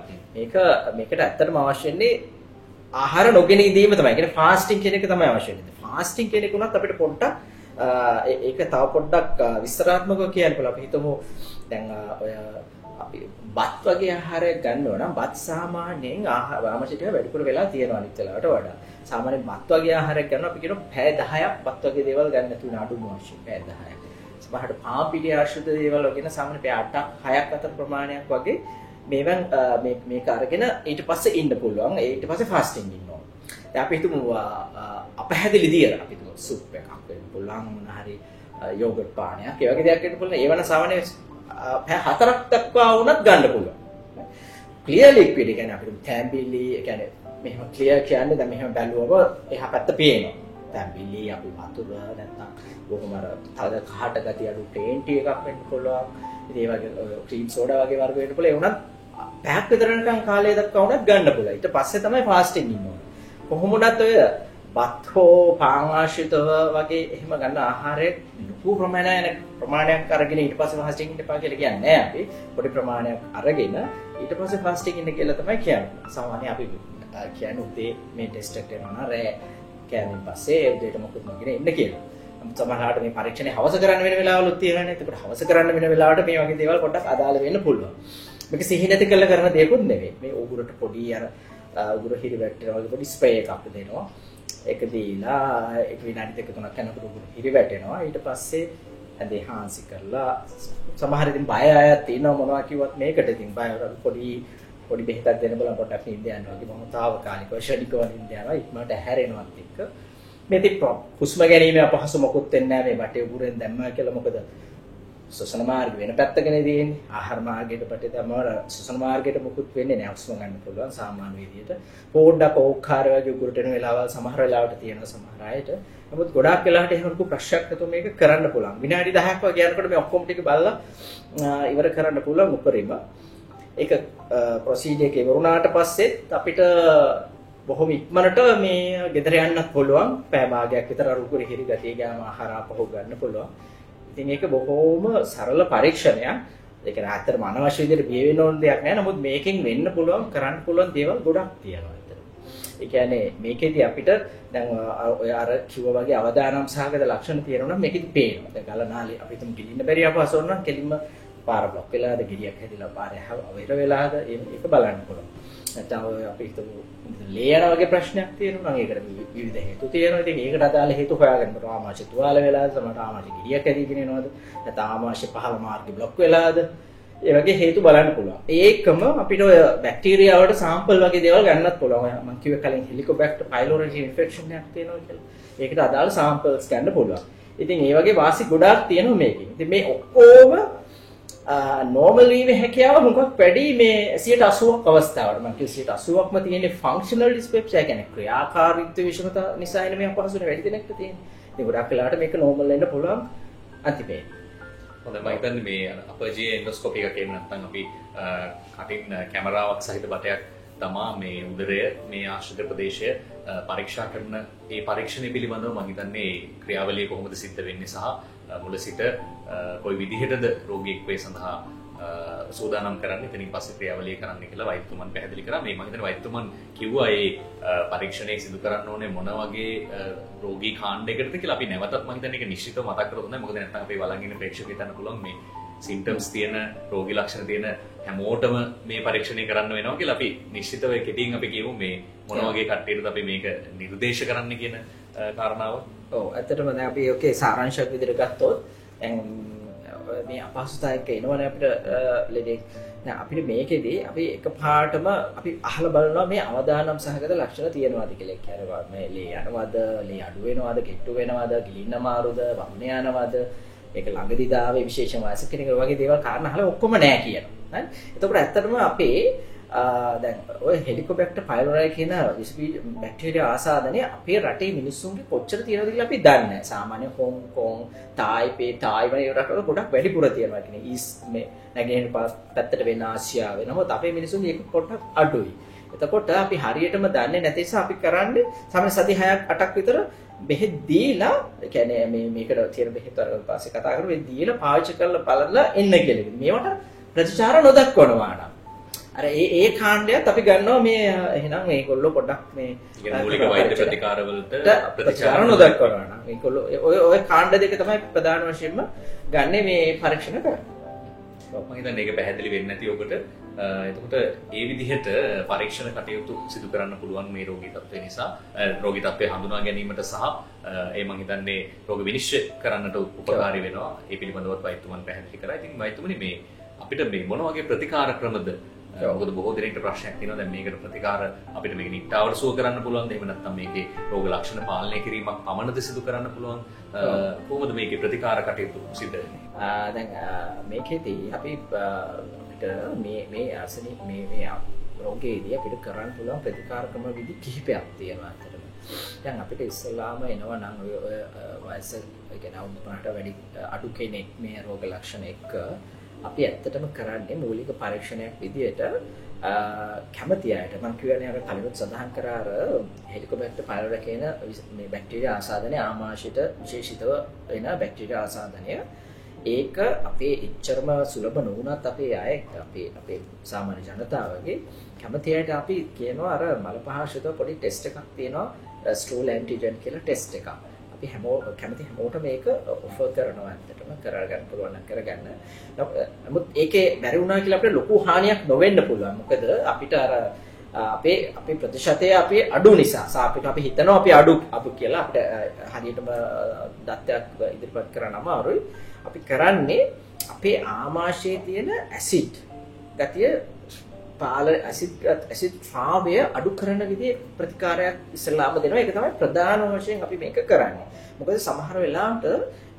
මේකට ඇත්තටම අවශ්‍ය වෙන්නේ ආහාර නොගෙන ඉඳීම තමයි. ඒ කියන්නේ ෆාස්ටිං කියන එක තමයි අවශ්‍ය වෙන්නේ. ෆාස්ටිං කියන එක උනත් අපිට පොඩ්ඩක් ඒක තව පොඩ්ඩක් විස්තරාත්මකව කියන්න පුළුවන්. අපි හිතමු දැන් ඔය අපි බත් වගේ ආහාරයක් ගන්නවා නම් බත් සාමාන්‍යයෙන් ආමාශය ටික වැඩිපුර වෙලා තියෙනවා අනිත් වෙලාවට වඩා. සාමාන්‍යයෙන් බත් වගේ ආහාරයක් ගන්නවා අපි කියනවා පැය 10ක් බත් වගේ දේවල් ගන්න නැතුව අඩුම වශයෙන් පැය 10ක්. සමහරට පාපිලි ආශ්‍රිත දේවල් වගේ සාමාන්‍ය පැය 8ක් 6ක් අතර ප්‍රමාණයක් වගේ මේවන් මේක අරගෙන ඊට පස්සේ ඉන්න පුළුවන්. ඊට පස්සේ ෆාස්ටිං ඉන්න ඕන. දැන් අපි හිතමු අපහැදිලි දියර අපි හිතමු සුප් එකක් වෙන්න පුළුවන් මොන හරි යෝගට් පානයක් ඒ වගේ දෙයක් වෙන්න පුළුවන්. ඒවන සාමාන්‍ය පැය 4ක් දක්වා වුණත් ගන්න පුළුවන්. ක්ලියර් ලික්විඩ් කියන්නේ අපිට තැඹිලි කියන්නේ මෙහෙම ක්ලියර් කියන්නේ දැන් මෙහෙම බැලුවම එහා පැත්ත පේනවා. තැඹිලි අපි වතුර නැත්නම් බොහොම අර තද කහට ගතිය අඩු ටේන් ටී එකක් වෙන්න පුළුවන්. ඉතින් ඒ වගේ ක්‍රීම් සෝඩා වගේ වර්ග වෙන්න පුළුවන්. ඒ වුණත් පැයක් විතර නිකන් කාලය දක්වා වුණත් ගන්න පුළුවන්. ඊට පස්සේ තමයි ෆාස්ටිං ඉන්න ඕන. කොහොම වුණත් ඔය බත් හෝ පාන් ආශ්‍රිතව වගේ එහෙම ගන්න ආහාරයේ ලොකු ප්‍රමාණයක් අරගෙන ඊට පස්සේ ෆාස්ටිං ඉන්න එපා කියලා කියන්නේ නැහැ අපි. පොඩි ප්‍රමාණයක් අරගෙන ඊට පස්සේ ෆාස්ටිං ඉන්න කියලා තමයි කියන්නේ. සාමාන්‍යයෙන් අපි කියන්නේ උදේ මේ ටෙස්ට් එකට යනවා රෑ කෑමෙන් පස්සේ උදේට මොකද නොගෙන ඉන්න කියලා. නමුත් සමහරවිට මේ පරීක්ෂණේ හවස කරන්න වෙන වෙලාවලුත් තියෙනවානේ. එතකොට හවස කරන්න වෙන වෙලාවට මේ වගේ දේවල් පොඩ්ඩක් අදාළ වෙන්න පුළුවන්. මේක සිහි නැති කරලා කරන දෙයක්වත් නෙවෙයි. මේ උගුරට පොඩි අර උගුර හිරිවැටෙන වගේ පොඩි ස්ප්‍රේ එකක් දෙනවා. ඒක දීලා ඒක විනාඩි 2-3ක් යනකොට උගුර හිරිවැටෙනවා. ඊට පස්සේ ඇඳේ හාන්සි කරලා සමහර ඉතින් බය අයත් තියෙනවා මොනවා කිව්වත් මේකට ඉතින් බය පොඩි බෙහෙතක් දෙන්න බලන්න පොඩ්ඩක් නිින්ද යනවා වගේ මොහොත తాවකාලිකව ෂඩිකව නිින්ද යනවා ඉක්මනට හැරෙනවත් එක්ක මේ තිප්ප හුස්ම ගැනීම අපහසු මොකුත් වෙන්නේ නැහැ මේ බටේ උගුරෙන් දැම්මා කියලා මොකද ශ්වසන මාර්ග වෙන පැත්තකනේ තියෙන්නේ ආහාර මාර්ගයට බටේ දැම්මම ශ්වසන මාර්ගයට මොකුත් වෙන්නේ නැහැ හුස්ම ගන්න පුළුවන් සාමාන්‍ය විදියට පොඩ්ඩක් ඕක්කාර වගේ උගුරට එන වෙලාවල් සමහර වෙලාවට තියෙනවා සමහර අයට නමුත් ගොඩාක් වෙලාවට එහෙම ලොකු ප්‍රශ්නයක් නැතුව මේක කරන්න පුළුවන් විනාඩි 10ක් වගේ යනකොට මේ ඔක්කොම ටික බලලා ඉවර කරන්න පුළුවන් උපරිම ඒක ප්‍රොසීජර් එක ඉවරුණාට පස්සෙත් අපිට බොහොම ඉක්මනට මේ ගෙදර යන්නත් පුළුවන් පැය භාගයක් විතර අරුකුරි හිරි ගතිය ගාම ආහාර අපහො ගන්න පුළුවන්. ඉතින් ඒක බොහොම සරල පරීක්ෂණයක්. ඒක ඇත්තටම අනවශ්‍ය විදිහට බිය වෙන්න ඕන දෙයක් නෑ. නමුත් මේකෙන් වෙන්න පුළුවන් කරන්න පුළුවන් දේවල් ගොඩක් තියෙනවා ඇත්තටම. ඒ කියන්නේ මේකෙදි අපිට දැන් ඔය අර කිව්වා වගේ අවදානම් සහගත ලක්ෂණ තියෙනවා නම් මේකෙදි පේනවා. දැන් ගලනාලේ අපි තුන් ගිලින්න බැරි අපහසු නම් කෙලින්ම පාර බ්ලොක් වෙලාද ගෙඩියක් හැදිලා පාරේ අවහිර වෙලාද ඒක බලන්න පුළුවන්. නැත්නම් ඔය අපි හිතමු ලේ යන වගේ ප්‍රශ්නයක් තියෙනවා නම් ඒකට විවිධ හේතු තියෙනවා. ඉතින් ඒකට අදාළ හේතු හොයාගන්න පුළුවන්. ආමාශය තුවාල වෙලාද, සමහරට ආමාශය ගෙඩියක් හැදීගෙන එනවද? නැත්නම් ආමාශය පහළ මාර්ගය බ්ලොක් වෙලාද? ඒ වගේ හේතු බලන්න පුළුවන්. ඒකම අපිට ඔය බැක්ටීරියා වලට සාම්පල් වගේ දේවල් ගන්නත් පුළුවන්. මම කිව්වේ කලින් හෙලිකොබැක්ටර් පයිලෝරි ඉන්ෆෙක්ෂන් එකක් තියෙනවා කියලා. ඒකට අදාළ සාම්පල්ස් ගන්න පුළුවන්. ඉතින් ඒ වගේ වාසි ගොඩාක් තියෙනවා මේකෙන්. ඉතින් මේ ඔක්කොම normal වීමේ හැකියාව මොකක් වැඩි මේ 80%ක් අවස්ථාවට මම කිව්ව 80%ක්ම තියෙන්නේ functional dyspepsia කියන්නේ ක්‍රියාකාරීත්ව විෂමතා නිසා එන මේ අපහසුනේ වැඩි දෙනෙක්ට තියෙන්නේ. ඉතින් ගොඩක් වෙලාවට මේක normal වෙන්න පුළුවන් අන්තිමේ. හොඳයි මම හිතන්නේ මේ අපර්ජී එන්ඩොස්කෝපි එකක් කියන්නේ නැත්නම් අපි කටින් කැමරාවක් සහිත බටයක් තමා මේ උදරය මේ ආශ්‍රිත ප්‍රදේශය පරීක්ෂා කරන ඒ පරීක්ෂණය පිළිබඳව මම හිතන්නේ ක්‍රියාවලිය කොහොමද සිද්ධ වෙන්නේ සහ මුල සිට කොයි විදිහටද රෝගියෙක් වේ සඳහා සූදානම් කරන්න එතනින් පස්සේ ක්‍රියාවලිය කරන්න කියලා වෛද්‍යතුමන් පැහැදිලි කරා. මේ මම හිතන්නේ වෛද්‍යතුමන් කිව්වා ඒ පරීක්ෂණය සිදු කරන්න ඕනේ මොන වගේ රෝගී කාණ්ඩයකටද කියලා. අපි නැවතත් මම හිතන්නේ ඒක නිශ්චිතව මතක් කරලා හොඳයි. මොකද නැත්නම් අපි බලන් ඉන්න ප්‍රේක්ෂකයන්ට හිතන්න පුළුවන් මේ සිම්ප්ටම්ස් තියෙන රෝගී ලක්ෂණ තියෙන හැමෝටම මේ පරීක්ෂණය කරන්න වෙනවා කියලා. අපි නිශ්චිතව කෙටියෙන් අපි කියමු මේ මොන වගේ කට්ටියටද අපි මේක නිර්දේශ කරන්න කියන කාරණාව. ඔව් ඇත්තටම දැන් අපි ඔකේ සාරාංශයක් විදිහට ගත්තොත් දැන් මේ අපහසුතාවයක එනවනේ අපිට ලෙඩේ. දැන් අපිට මේකෙදී අපි එකපාරටම අපි අහලා බලනවා මේ අවදානම් සහගත ලක්ෂණ තියෙනවද කියලා. ඒ කියන්නේ මේ ලේ යනවද, ලේ අඩු වෙනවද, කෙට්ටු වෙනවද, ගිලින්න මාරුද, වම්න යනවද, ඒක ළඟදී දාවේ විශේෂම වයසක කෙනෙක් වගේ දේවල් කාරණා අහලා ඔක්කොම නෑ කියනවා. හරි. එතකොට ඇත්තටම අපේ දැන් ඔය හෙලිකොබැක්ටර් පයිලෝරි කියන බැක්ටීරියා ආසාදනය අපේ රටේ මිනිස්සුන්ගේ කොච්චර තියෙනවද කියලා අපි දන්නේ නැහැ. සාමාන්‍ය හොංකොං, තායිපේ, තායිවාන ඒ රටවල ගොඩක් වැඩිපුර තියෙනවා. කියන්නේ ඊස්ට් මේ නැගෙනහිර පැත්තට වෙන ආසියාවේ. නමුත් අපේ මිනිස්සුන්ගේ ඒක පොඩ්ඩක් අඩුයි. එතකොට අපි හරියටම දන්නේ නැති නිසා අපි කරන්නේ සාමාන්‍ය සති 6ක් 8ක් විතර බෙහෙත් දීලා කියන්නේ මේකට තියෙන බෙහෙත් වල පස්සේ කතා කරමු. ඒ දීලා පාවිච්චි කරලා බලලා එන්න කියලා. මේවට ප්‍රතිචාර නොදක්වනවා නම් අර ඒ කාණ්ඩයත් අපි ගන්නවා මේ එහෙනම් මේගොල්ලෝ පොඩ්ඩක් මේ මූලික වෛද්‍ය ප්‍රතිකාරවලට ප්‍රතිචාර නොදක්වනවා නම් මේගොල්ලෝ ඔය කාණ්ඩ දෙක තමයි ප්‍රධාන වශයෙන්ම ගන්න මේ පරීක්ෂණ කරන්නේ. මම හිතන්නේ ඒක පැහැදිලි වෙන්නේ නැති ඔබට. එතකොට ඒ විදිහට පරීක්ෂණ කටයුතු සිදු කරන්න පුළුවන් මේ රෝගී තත්ත්වය නිසා රෝගී තත්ත්වය හඳුනා ගැනීමට සහ ඒ මම හිතන්නේ රෝග විනිශ්චය කරන්නට උපකාරී වෙනවා. ඒ පිළිබඳවත් වෛද්‍යතුමන් පැහැදිලි කරා. ඉතින් වෛද්‍යතුමනි මේ අපිට මේ මොන වගේ ප්‍රතිකාර ක්‍රමද මොකද බොහෝ දෙනෙක්ට ප්‍රශ්නයක් තියෙනවා දැන් මේකට ප්‍රතිකාර අපිට මේක නිට්ටාවට සුව කරන්න පුළුවන්ද එහෙම නැත්නම් මේකේ රෝග ලක්ෂණ පාලනය කිරීමක් පමණද සිදු කරන්න පුළුවන් කොහොමද මේකේ ප්‍රතිකාර කටයුතු සිද්ධ වෙන්නේ දැන් මේකෙදී අපි මේ ආසනි මේ රෝගයේදී අපිට කරන්න පුළුවන් ප්‍රතිකාර ක්‍රම විදි කිහිපයක් තියෙනවා අතරම. දැන් අපිට ඉස්සෙල්ලාම එනවා නම් ඔය වයස කියන්නේ අවුරුද්දකට වැඩි අඩු කෙනෙක් මේ රෝග ලක්ෂණ එක්ක අපි ඇත්තටම කරන්නේ මූලික පරීක්ෂණයක් විදියට කැමති අයට මම කියන්නේ අර කලිනුත් සඳහන් කරා අර හෙලිකොබැක්ටර් පයිලොරි කියන මේ බැක්ටීරියා ආසාදනය ආමාශයට විශේෂිතව වෙන බැක්ටීරියා ආසාදනය ඒක අපේ එච්චරම සුලභ නොවුනත් අපේ අය අපේ සාමාන්‍ය ජනතාවගේ කැමති අයට අපි කියනවා අර මල පහසුත පොඩි ටෙස්ට් එකක් තියෙනවා ස්ටූල් ඇන්ටිජන් කියලා ටෙස්ට් එකක්. අපි කැමති හැමෝටම මේක ඔෆර් කරනවා ඇත්තටම කරගන්න පුළුවන් නම් කරගන්න. නමුත් ඒකේ බැරි වුණා කියලා අපිට ලොකු හානියක් නොවෙන්න පුළුවන්. මොකද අපිට අර අපේ ප්‍රතිශතය අපේ අඩු නිසා සාපේක්ෂව අපි හිතනවා අපි අඩු කියලා අපිට හරියටම දත්තයක් ඉදිරිපත් කරන්න අමාරුයි. අපි කරන්නේ අපේ ආමාශයේ තියෙන ඇසිඩ් ගතිය ඇසිඩ් ස්වභාවය අඩු කරන විදිහේ ප්‍රතිකාරයක් ඉස්සලාම දෙනවා. ඒක තමයි ප්‍රධාන වශයෙන් අපි මේක කරන්නේ. මොකද සමහර වෙලාවට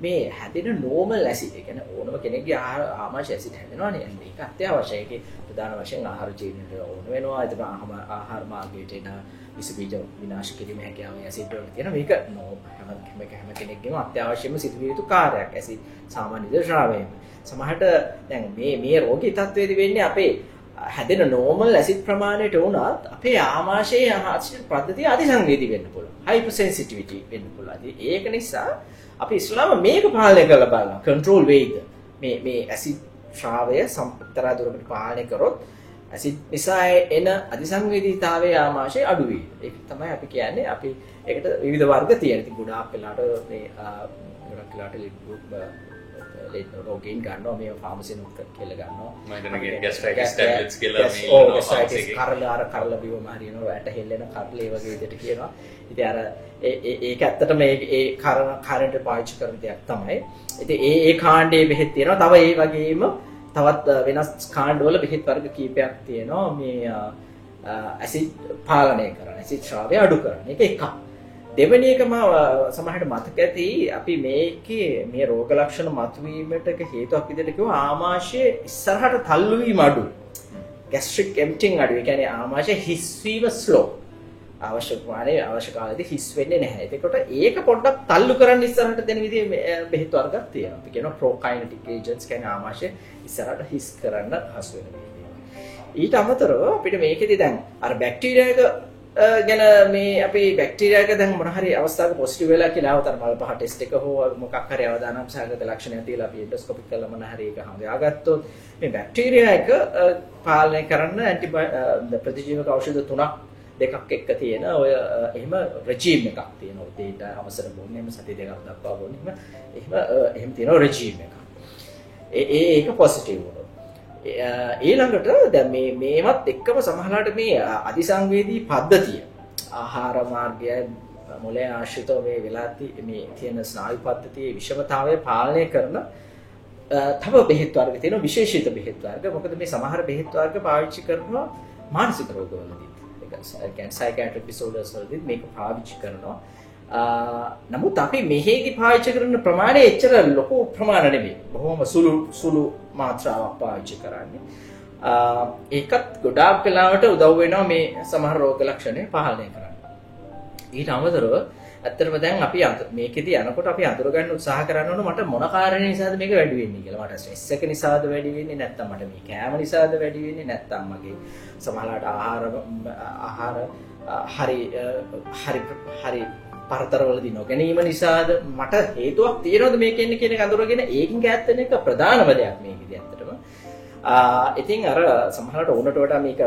මේ හැදෙන නෝමල් ඇසිඩ් ඒ කියන්නේ ඕනම කෙනෙක්ගේ ආමාශය ඇසිඩ් හැදෙනවානේ. මේක අත්‍යවශ්‍යයි. ඒකේ ප්‍රධාන වශයෙන් ආහාර ජීවනයට ඕන වෙනවා. ඒක ආහාර මාර්ගයට එන විස බීජ විනාශ කිරීම හැකියාව ඇසිඩ් වල තියෙන මේක හැම කෙනෙක්ගේම අත්‍යවශ්‍යම සිදුවිය යුතු කාර්යයක්. ඇසිඩ් සාමාන්‍ය ද්‍රව්‍යයෙන්. සමහරට දැන් මේ රෝගී තත්ත්වයේදී වෙන්නේ අපේ හැදෙන නෝමල් ඇසිඩ් ප්‍රමාණයට වුණත් අපේ ආමාශයේ ආහාර පද්ධතිය අධිසංවේදී වෙන්න පුළුවන්. හයිපර් සෙන්සිටිවිටි වෙන්න පුළුවන්. ඒක නිසා අපි ඉස්ලාම මේක පාලනය කරලා බලනවා. කන්ට්‍රෝල් වෙයිද? මේ ඇසිඩ් ශ්‍රාවය සම්පූර්ණ දුරකට පාලනය කරොත් ඇසිඩ් නිසා එන අධිසංවේදීතාවයේ ආමාශය අඩු වෙයි. ඒක තමයි අපි කියන්නේ අපි ඒකට විවිධ වර්ග තියෙනවා. ඉතින් ගොඩාක් වෙලාට මේ ගොඩක් වෙලාට රෝගීන් ගන්නවා මේ ෆාමසියෙන් කියලා ගන්නවා. මම හිතන්නේ ગેස්ට්‍රයිටිස් ටැබ්ලට්ස් කියලා මේ ගෑස්ට්‍රයිටිස් කරලා බිම මාරිනවා වැට හෙල්ලෙන කරල ඒ වගේ විදිහට කියනවා. ඉතින් අර ඒක ඇත්තටම ඒ කරන්ට් පාවිච්චි කරන දෙයක් තමයි. ඉතින් ඒ කාණ්ඩයේ බෙහෙත් තියෙනවා. තව ඒ වගේම තවත් වෙනස් කාණ්ඩවල බෙහෙත් වර්ග කීපයක් තියෙනවා මේ ඇසිඩ් පාලනය කරන ඇසිඩ් ශ්‍රාවය අඩු කරන. ඒක එකක්. දෙවෙනි එක සමහරට මතක ඇති අපි මේකේ මේ රෝග ලක්ෂණ මතුවීමට හේතුවක් විදිහට කිව්ව ආමාශයේ ඉස්සරහට තල්ලු වීම අඩු. gastric emptying අඩු. ඒ කියන්නේ ආමාශය හිස් වීම slow. අවශ්‍ය කාලෙදී හිස් වෙන්නේ නැහැ. ඒකට ඒක පොඩ්ඩක් තල්ලු කරන්න ඉස්සරහට දෙන විදිහේ බෙහෙත් වර්ගයක් තියෙනවා. අපි කියනවා prokinetic agents කියන්නේ ආමාශය ඉස්සරහට හිස් කරන්න හසු වෙන විදිහ. ඊට අමතරව අපිට මේකෙදි දැන් අර බැක්ටීරියා එක ගැන මේ අපි බැක්ටීරියා එක දැන් මොන හරි අවස්ථාවක පොසිටිව් වෙලා කියලා આવතර මල පහ ටෙස්ට් එක හෝ මොකක් හරි අවදානම් සහගත ලක්ෂණයක් තියලා අපි එන්ඩොස්කෝපික් කරලා මොන හරි එක හොයාගත්තොත් මේ බැක්ටීරියා එක පාලනය කරන්න ප්‍රතිජීවක ඖෂධ දෙකක් එක්ක තියෙන ඔය එහෙම රෙජිම් එකක් තියෙනවා. ඒකට අවසර බොන්නේ එහෙම සති දෙකක් දක්වා බොන්නේ එහෙම තියෙනවා රෙජිම් එකක්. ඒක පොසිටිව් වුණා. ඊළඟට දැන් මේවත් එක්කම සමහරවිට මේ අධිසංවේදී පද්ධතිය ආහාර මාර්ගය මොලේ ආශ්‍රිතව මේ වෙලාති මේ තියෙන ස්නායු පද්ධතියේ විෂමතාවය පාලනය කරන තව බෙහෙත් වර්ග තියෙනවා විශේෂිත බෙහෙත් වර්ග. මොකද මේ සමහර බෙහෙත් වර්ග පාවිච්චි කරනවා මානසික රෝගවලදී. ඒ කියන්නේ සයිකියාට්‍රික් ඩිසෝඩර්ස් වලදී මේක පාවිච්චි කරනවා. නමුත් අපි මෙහෙදි පාවිච්චි කරන ප්‍රමාණය එච්චර ලොකු ප්‍රමාණ නෙමෙයි. බොහොම සුළු මාත්‍රාවක් පාවිච්චි කරන්නේ. ඒකත් ගොඩාක් වෙලාවට උදව් වෙනවා මේ සමහර රෝග ලක්ෂණ පාලනය කරන්න. ඊට අමතරව ඇත්තටම දැන් අපි මේකෙදි යනකොට අපි අඳුර ගන්න උත්සාහ කරන්න ඕන මට මොන කාරණේ නිසාද මේක වැඩි වෙන්නේ කියලා. මට ස්ට්‍රෙස් එක නිසාද වැඩි වෙන්නේ නැත්නම් මට මේ කෑම නිසාද වැඩි වෙන්නේ නැත්නම් මගේ සමහරවිට ආහාර හරි පරතරවලදී නොගැනීම නිසාද මට හේතුවක් තියෙනවද මේකෙන්නේ කියන එක අඳුරගෙන ඒකින් ඈත් වෙන එක ප්‍රධානම දෙයක් මේකෙදි ඇත්තටම. ඉතින් අර සමහරවිට ඕනට වඩා මේක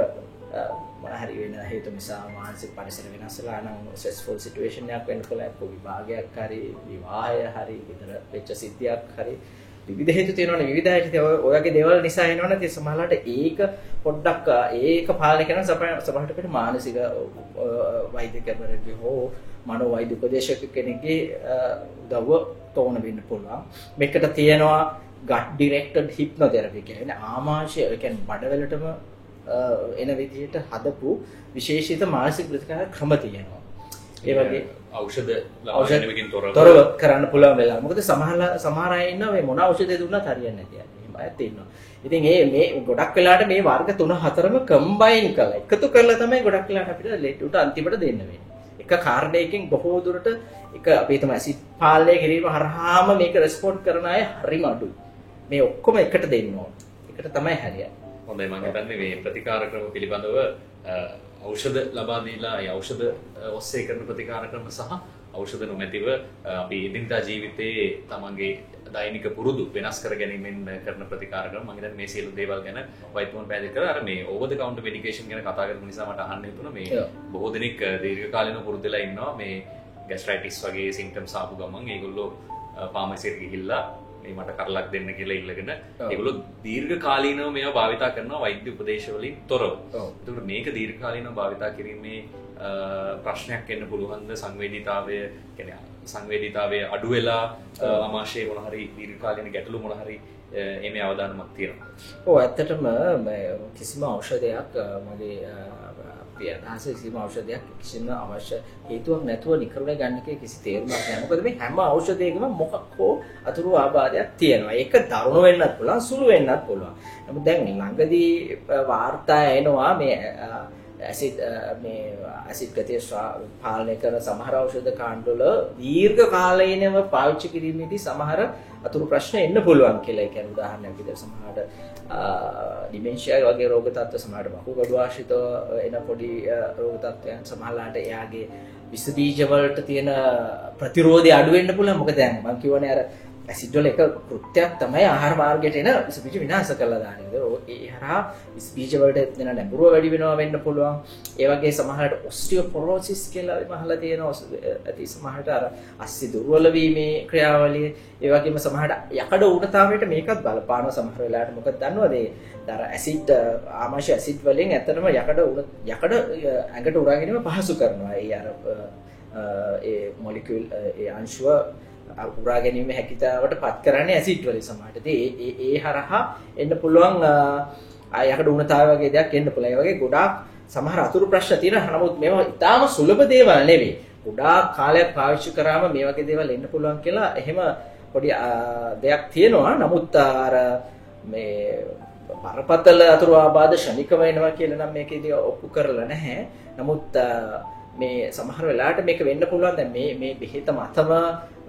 හරි වෙන හේතු නිසා මානසික පරිසර වෙනස් වෙලා නම් ස්ට්‍රෙස්ෆුල් සිටුේෂන් එකක් වෙන්න පුළුවන්. විභාගයක් හරි විවාහය හරි විතර වෙච්ච සිද්ධියක් හරි විවිධ හේතු තියෙනවනේ විවිධ හේතු ඔයගේ දේවල් නිසා එනවනේ ඒ සමහරවිට ඒක පොඩ්ඩක් ඒක පාලනය කරන සමහරවිට මානසික වෛද්‍ය කෙනෙක්ගේ හෝ මනෝ වෛද්‍ය උපදේශක කෙනෙක්ගේ උදව්ව තෝරන වෙන්න පුළුවන්. මේකට තියෙනවා gut directed hypnotherapy කියන්නේ ආමාශය කියන්නේ බඩවැලටම එන විදිහට හදපු විශේෂිත මානසික ප්‍රතිකාර ක්‍රම තියෙනවා. ඒ වගේ ඖෂධ ලබාගැනීමකින් තොරව කරන්න පුළුවන් වෙලා. මොකද සමහර අය ඉන්නවා මේ මොන ඖෂධය දුන්නත් හරියන්නේ නැති අය. එහෙම අයත් ඉන්නවා. ඉතින් මේ ගොඩක් වෙලාවට මේ වර්ග 3-4ම කම්බයින් කරලා එකතු කරලා තමයි ගොඩක් වෙලාවට අපිට ලෙඩට අන්තිමට දෙන්න වෙන්නේ. එක කාරණයකින් බොහෝ දුරට එක අපි තමයි ඇසිඩ් පාලනය කිරීම හරහාම මේක රෙස්පොන්ඩ් කරන අය හරිම අඩුයි. මේ ඔක්කොම එකට දෙන්න ඕන. එකට තමයි හරියන්නේ. හොඳයි මම හිතන්නේ මේ ප්‍රතිකාර ක්‍රම පිළිබඳව ඖෂධ ලබා දීලා ඒ ඖෂධ ඔස්සේ කරන ප්‍රතිකාර ක්‍රම සහ ඖෂධ නොමැතිව අපි එදිනදා ජීවිතයේ තමන්ගේ දෛනික පුරුදු වෙනස් කර ගැනීමෙන් කරන ප්‍රතිකාර ක්‍රම මම හිතන්නේ මේ සියලු දේවල් ගැන වෛද්‍යවරුන් පැහැදිලි කරා. අර මේ ඕවර් ද කවුන්ටර් මෙඩිකේෂන් ගැන කතා කරපු නිසා මට අහන්න හිතුණා මේ බොහෝ දෙනෙක් දීර්ඝකාලීනව පුරුදු වෙලා ඉන්නවා මේ ગેස්ට්‍රයිටිස් වගේ සිම්ප්ටම්ස් ආපු ගමන් ඒගොල්ලෝ ෆාමසියට ගිහිල්ලා මේ මට කරලක් දෙන්න කියලා ඉල්ලගෙන ඒගොල්ලෝ දීර්ඝකාලීනව මේවා භාවිතා කරනවා වෛද්‍ය උපදේශ වලින් තොරව. ඒකට මේක දීර්ඝකාලීනව භාවිතා කිරීමේ ප්‍රශ්නයක් එන්න පුළුවන්ද සංවේදීතාවය කියන්නේ සංවේදීතාවය අඩු වෙලා ආමාශයේ මොන හරි දීර්ඝකාලීන ගැටලු මොන හරි එමේ අවදානමක් තියෙනවා. ඔව් ඇත්තටම කිසිම ඖෂධයක් මගේ අදහස කිසිම ඖෂධයක් කිසිම අවශ්‍ය හේතුවක් නැතුව නිකරුණේ ගන්න එකේ කිසි තේරුමක් නැහැ. මොකද මේ හැම ඖෂධයකම මොකක් හෝ අතුරු ආබාධයක් තියෙනවා. ඒක දරුණු වෙන්නත් පුළුවන්, සුළු වෙන්නත් පුළුවන්. නමුත් දැන් ළඟදී වාර්තා එනවා මේ ඇසිඩ් ගතිය පාලනය කරන සමහර ඖෂධ කාණ්ඩවල දීර්ඝ කාලීනව පාවිච්චි කිරීමේදී සමහර අතුරු ප්‍රශ්න එන්න පුළුවන් කියලා. ඒ කියන්නේ උදාහරණයක් විදිහට සමහරට ඩිමෙන්ෂියා වගේ රෝග තත්ත්ව සමහරට වකුගඩු ආශ්‍රිතව එන පොඩි රෝග තත්ත්වයන් සමහරලාට එයාගේ විස බීජ වලට තියෙන ප්‍රතිරෝධය අඩු වෙන්න පුළුවන්. මොකද දැන් මම කියවනේ අර ඇසිඩ් වල එක කෘත්‍යයක් තමයි ආහාර මාර්ගයට එන විස බීජ විනාශ කරලා දාන එක. ඒ හරහා විස බීජ වලට දෙන නැඹුරුව වැඩි වෙනවා වෙන්න පුළුවන්. ඒ වගේ සමහරට ඔස්ටියෝපොරොසිස් කියලා මහලා තියෙනවා. ඇති සමහරට අර අස්සි දුර්වල වීමේ ක්‍රියාවලිය. ඒ වගේම සමහරට යකඩ උණතාවයට මේකත් බලපානවා සමහර වෙලාවට. මොකද දන්නවද අර ඇසිඩ් ආමාශය ඇසිඩ් වලින් ඇත්තටම යකඩ ඇඟට උරා ගැනීම පහසු කරනවා. ඒ අර ඒ මොලිකියුල් ඒ අංශුව උරා ගැනීම හැකියාවට පත් කරන්නේ ඇසිඩ් වලින් සමහරට. ඒ හරහා එන්න පුළුවන් යකඩ උණතාවය වගේ දෙයක් එන්න පුළුවන්. ඒ වගේ ගොඩාක් සමහර අතුරු ප්‍රශ්න තියෙනවා. නමුත් මේවා ඉතාම සුලභ දේවල් නෙවෙයි. ගොඩාක් කාලයක් පාවිච්චි කරාම මේ වගේ දේවල් එන්න පුළුවන් කියලා එහෙම පොඩි දෙයක් තියෙනවා. නමුත් අර මේ බරපතල අතුරු ආබාධ ශනිකව එනවා කියලා නම් මේකේදී ඔප්පු කරලා නැහැ. නමුත් මේ සමහර වෙලාවට මේක වෙන්න පුළුවන්. දැන් මේ බෙහෙත මතම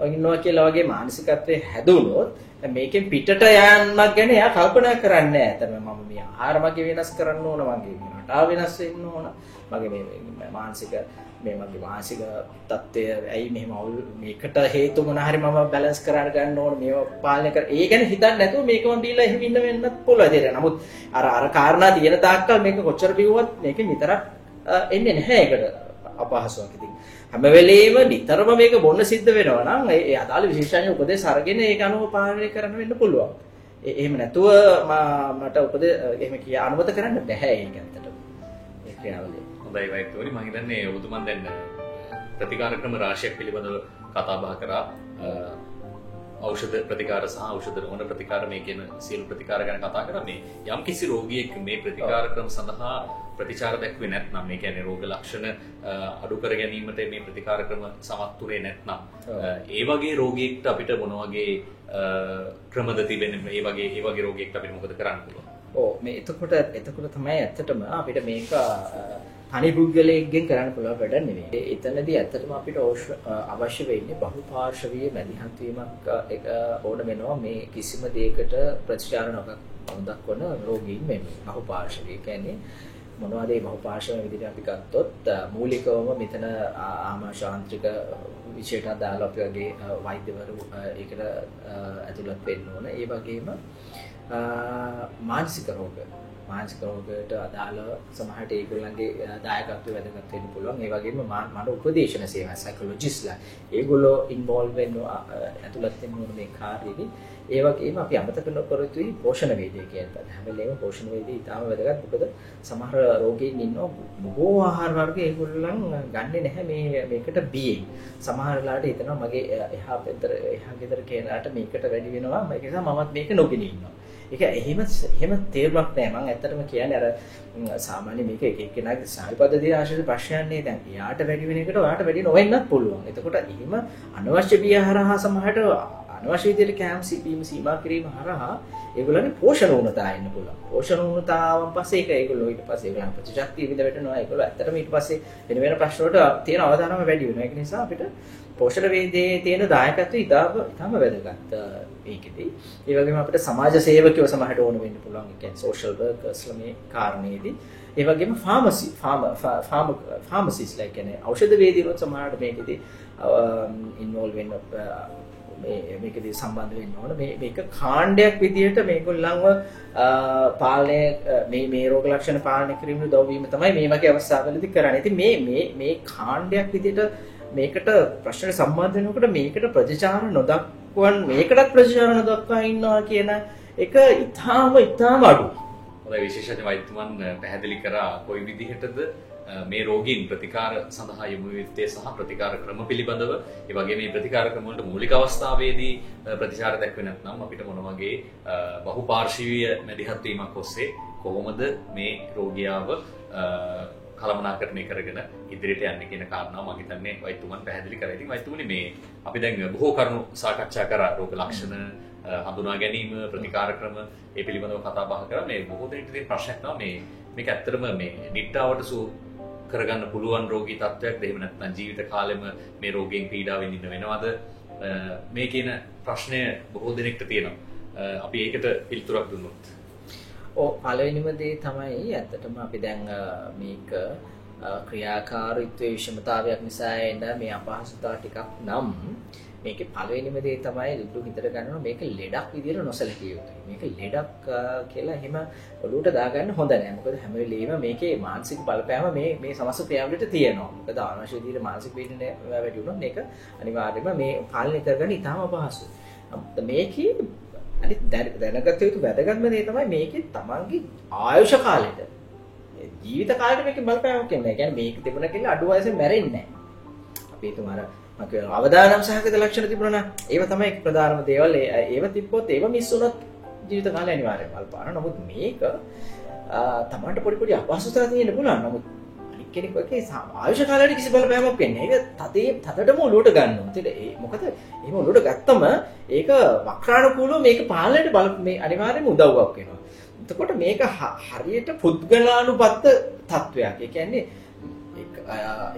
ඉන්නවා කියලා වගේ මානසිකත්වයේ හැදුනොත් මේකෙන් පිටට යන්නක් ගැන එයා කල්පනා කරන්නේ නැහැ. මම මේ ආහාර මගේ වෙනස් කරන්න ඕන, මගේ රටාව වෙනස් වෙන්න ඕන, මගේ මේ මානසික තත්ත්වය ඇයි මෙහෙම මේකට හේතු මොන හරි මම බැලන්ස් කරලා ගන්න ඕන, මේව පාලනය කර. ඒ ගැන හිතන්නේ නැතුව මේකම බීලා එහෙම ඉන්න වෙන්නත් පුළුවන්. නමුත් අර කාරණා තියෙන තාක්කල් මේක කොච්චර බිව්වත් මේකෙන් විතරක් එන්නේ නැහැ ඒකට අපහසුයක්. ඉතින් හැම වෙලෙම නිතරම මේක බොන්න සිද්ධ වෙනවා නම් ඒ අදාළ විශේෂඥ උපදෙස් අරගෙන ඒක අනුව පාලනය කරන්න වෙන්න පුළුවන්. එහෙම නැතුව මට එහෙම කිය අනුමත කරන්න බෑ ඒක ඇත්තටම. ඒ ක්‍රියාවලිය. හොඳයි වෛද්‍යවරි මම හිතන්නේ ඔබතුමන් දැන් ප්‍රතිකාර ක්‍රම රාශියක් පිළිබඳව කතා බහ කරා. ඖෂධ ප්‍රතිකාර සහ ඖෂධ නොවන ප්‍රතිකාර මේ කියන සියලු ප්‍රතිකාර ගැන කතා කරා. මේ යම්කිසි රෝගියෙක් මේ ප්‍රතිකාර ක්‍රම සඳහා ප්‍රතිචාර දැක්වේ නැත්නම්, මේ කියන්නේ රෝග ලක්ෂණ අඩු කර ගැනීමට මේ ප්‍රතිකාර ක්‍රම සමත්ුනේ නැත්නම්, ඒ වගේ රෝගියෙක්ට අපිට මොන වගේ ක්‍රමද තිබෙන්නේ? ඒ වගේ රෝගියෙක්ට අපිට මොකද කරන්න පුළුවන්? ඔව් මේ එතකොට තමයි ඇත්තටම අපිට මේක තනි පුද්ගලයෙක්ගෙන් කරන්න පුළුවන් වැඩක් නෙවෙයි. එතනදී ඇත්තටම අපිට අවශ්‍ය වෙන්නේ බහුපාර්ශවීය මැදිහත් වීමක් ඕන වෙනවා මේ කිසිම දෙයකට ප්‍රතිචාර නොදක්වන රෝගීන් වෙන්නේ. බහුපාර්ශවීය කියන්නේ මොනවද? මේ බහුපාර්ශව විදිහට අපි ගත්තොත් මූලිකවම මෙතන ආමාශාන්ත්‍රික විශේෂයට දාලා අපි වගේ වෛද්‍යවරු ඒකට ඇතුළත් වෙන්න ඕන. ඒ වගේම මානසික රෝගයට අදාළ සමහරට ඒගොල්ලන්ගේ දායකත්වය වැදගත් වෙන්න පුළුවන්. ඒ වගේම මන උපදේශන සේවා සයිකොලොජිස්ට්ලා ඒගොල්ලෝ ඉන්වෝල්ව් වෙන්න ඇතුළත් වෙන්න ඕන මේ කාර්යෙදි. ඒ වගේම අපි අමතක නොකර යුතුයි පෝෂණ වේදය කියන එක. හැම වෙලේම පෝෂණ වේදය ඉතාම වැදගත්. මොකද සමහර රෝගීන් ඉන්නවා බොහෝ ආහාර වර්ග ඒගොල්ලන් ගන්නෙ නැහැ මේකට බියෙන්. සමහර වෙලාවට හිතනවා මගේ එහා ගෙදර කෙනාට මේකට වැඩි වෙනවා. ඒක නිසා මමත් මේක නොගෙන ඉන්නවා. ඒක එහෙම තේරුමක් නැහැ. මම ඇත්තටම කියන්නේ අර සාමාන්‍ය මේක එක එක්කෙනාගේ ස්නායු පද්ධතිය ආශ්‍රිත ප්‍රශ්නයන්නේ. දැන් එයාට වැඩි වෙන එකට ඔයාට වැඩි නොවෙන්නත් පුළුවන්. එතකොට එහෙම අනවශ්‍ය බිය හරහා සමහරට අනවශ්‍ය විදිහට කැම් සීපීම සීමා කිරීම හරහා ඒගොල්ලන්ගේ පෝෂණ වුණතා එන්න පුළුවන්. පෝෂණ වුණතාවන් පස්සේ ඒක ඒගොල්ලෝ ඊට පස්සේ ඒගොල්ලන් ප්‍රතිශක්තිය විඳ වැටෙනවා. ඒගොල්ලෝ ඇත්තටම ඊට පස්සේ වෙන ප්‍රශ්න වලට තියෙන අවධානම වැඩි වෙනවා. ඒක නිසා අපිට පෝෂණ වේදයේ තියෙන දායකත්වය ඉතාම වැදගත් මේකෙදී. ඒ වගේම අපිට සමාජ සේවකයෝ සමහරට ඕන වෙන්න පුළුවන්. ඒ කියන්නේ සෝෂල් වර්කර්ස්ලා මේ කාරණේදී. ඒ වගේම ෆාමසිස්ලා කියන්නේ ඖෂධ වේදිකයෝ සමහරට මේකෙදී ඉන්වෝල්ව් වෙන්න මේකදී සම්බන්ධ වෙන්න ඕන. මේක කාණ්ඩයක් විදිහට මේගොල්ලන්ව පාලනය මේ රෝග ලක්ෂණ පාලනය කිරීමේ දවවීම තමයි මේ වගේ අවස්ථාවලදී කරන්නේ. ඉතින් මේ කාණ්ඩයක් විදිහට මේකට ප්‍රශ්නට සම්බන්ධ වෙනකොට මේකට ප්‍රතිචාර නොදක්වන මේකටත් ප්‍රතිචාර නොදක්වා ඉන්නවා කියන එක ඉතාම අඩුයි. හොඳයි විශේෂඥ වෛද්‍යතුමන් පැහැදිලි කරා කොයි විදිහටද මේ රෝගීන් ප්‍රතිකාර සඳහා යොමු යුත්තේ සහ ප්‍රතිකාර ක්‍රම පිළිබඳව ඒ වගේ මේ ප්‍රතිකාර ක්‍රම වලට මූලික අවස්ථාවේදී ප්‍රතිචාර දක්වන්නේ නැත්නම් අපිට මොන වගේ බහුපාර්ශවීය මැදිහත් වීමක් ඔස්සේ කොහොමද මේ රෝගියාව කළමනාකරණය කරගෙන ඉදිරියට යන්නේ කියන කාරණාව මම හිතන්නේ වෛද්‍යතුමන් පැහැදිලි කරා. ඉතින් වෛද්‍යතුමනි මේ අපි දැන් බොහෝ කරුණු සාකච්ඡා කරා රෝග ලක්ෂණ හඳුනා ගැනීම ප්‍රතිකාර ක්‍රම ඒ පිළිබඳව කතා බහ කරා. මේ බොහෝ දෙනෙක්ට තියෙන ප්‍රශ්නයක් තමයි මේක ඇත්තටම මේ නිට්ටාවට කරගන්න පුළුවන් රෝගී තත්ත්වයක්ද එහෙම නැත්නම් ජීවිත කාලෙම මේ රෝගයෙන් පීඩා විඳින්න වෙනවද මේ කියන ප්‍රශ්නය බොහෝ දෙනෙක්ට තියෙනවා. අපි ඒකට පිළිතුරක් දුන්නොත්. පළවෙනිම දේ තමයි ඇත්තටම අපි දැන් මේක ක්‍රියාකාරීත්වයේ විෂමතාවයක් නිසා එන මේ අපහසුතාව ටිකක් නම් මේකේ පළවෙනිම දේ තමයි ලුඩු හිතට ගන්නවා මේක ලෙඩක් විදියට නොසලකිය යුතුයි. මේක ලෙඩක් කියලා එහෙම ඔලුවට දාගන්න හොඳ නෑ. මොකද හැම වෙලෙම මේකේ මානසික බලපෑම මේ සමස්ත ක්‍රියාවලියට තියෙනවා. මොකද අනවශ්‍ය විදියට මානසික පීඩනය වැඩි වුණොත් මේක අනිවාර්යයෙන්ම මේ පාලනය කරගන්න ඉතාම අපහසුයි. මේකේ අනිත් දැනගත යුතු වැදගත්ම දේ තමයි මේකේ තමන්ගේ ආයුෂ කාලෙට ජීවිත කාලෙට මේකේ බලපෑමක් එන්නේ. ඒ කියන්නේ මේක තිබුණ කියලා අඩු වයසෙන් මැරෙන්නේ නෑ. අපි තුමාර මම කියනවා අවදානම් සහගත ලක්ෂණ තිබුණා නම් ඒව තමයි ප්‍රධානම දේවල්. ඒව තිබ්බොත් ඒව මිස් වුණොත් ජීවිත කාලය අනිවාර්යයෙන් බලපාන. නමුත් මේක තමන්ට පොඩි අපහසුතාවක් තියෙන්න පුළුවන්. නමුත් අනිත් කෙනෙක් වගේ ආයුෂ කාලයට කිසි බලපෑමක් වෙන්නේ නැහැ. ඒක තදටම ඔලුවට ගන්නවා. මොකද එහෙම ඔලුවට ගත්තම ඒක වක්‍රානුකූලව මේක පාලනයට මේ අනිවාර්යයෙන්ම උදව්වක් වෙනවා. එතකොට මේක හරියට පුද්ගලානුපත්ත තත්වයක්. ඒ කියන්නේ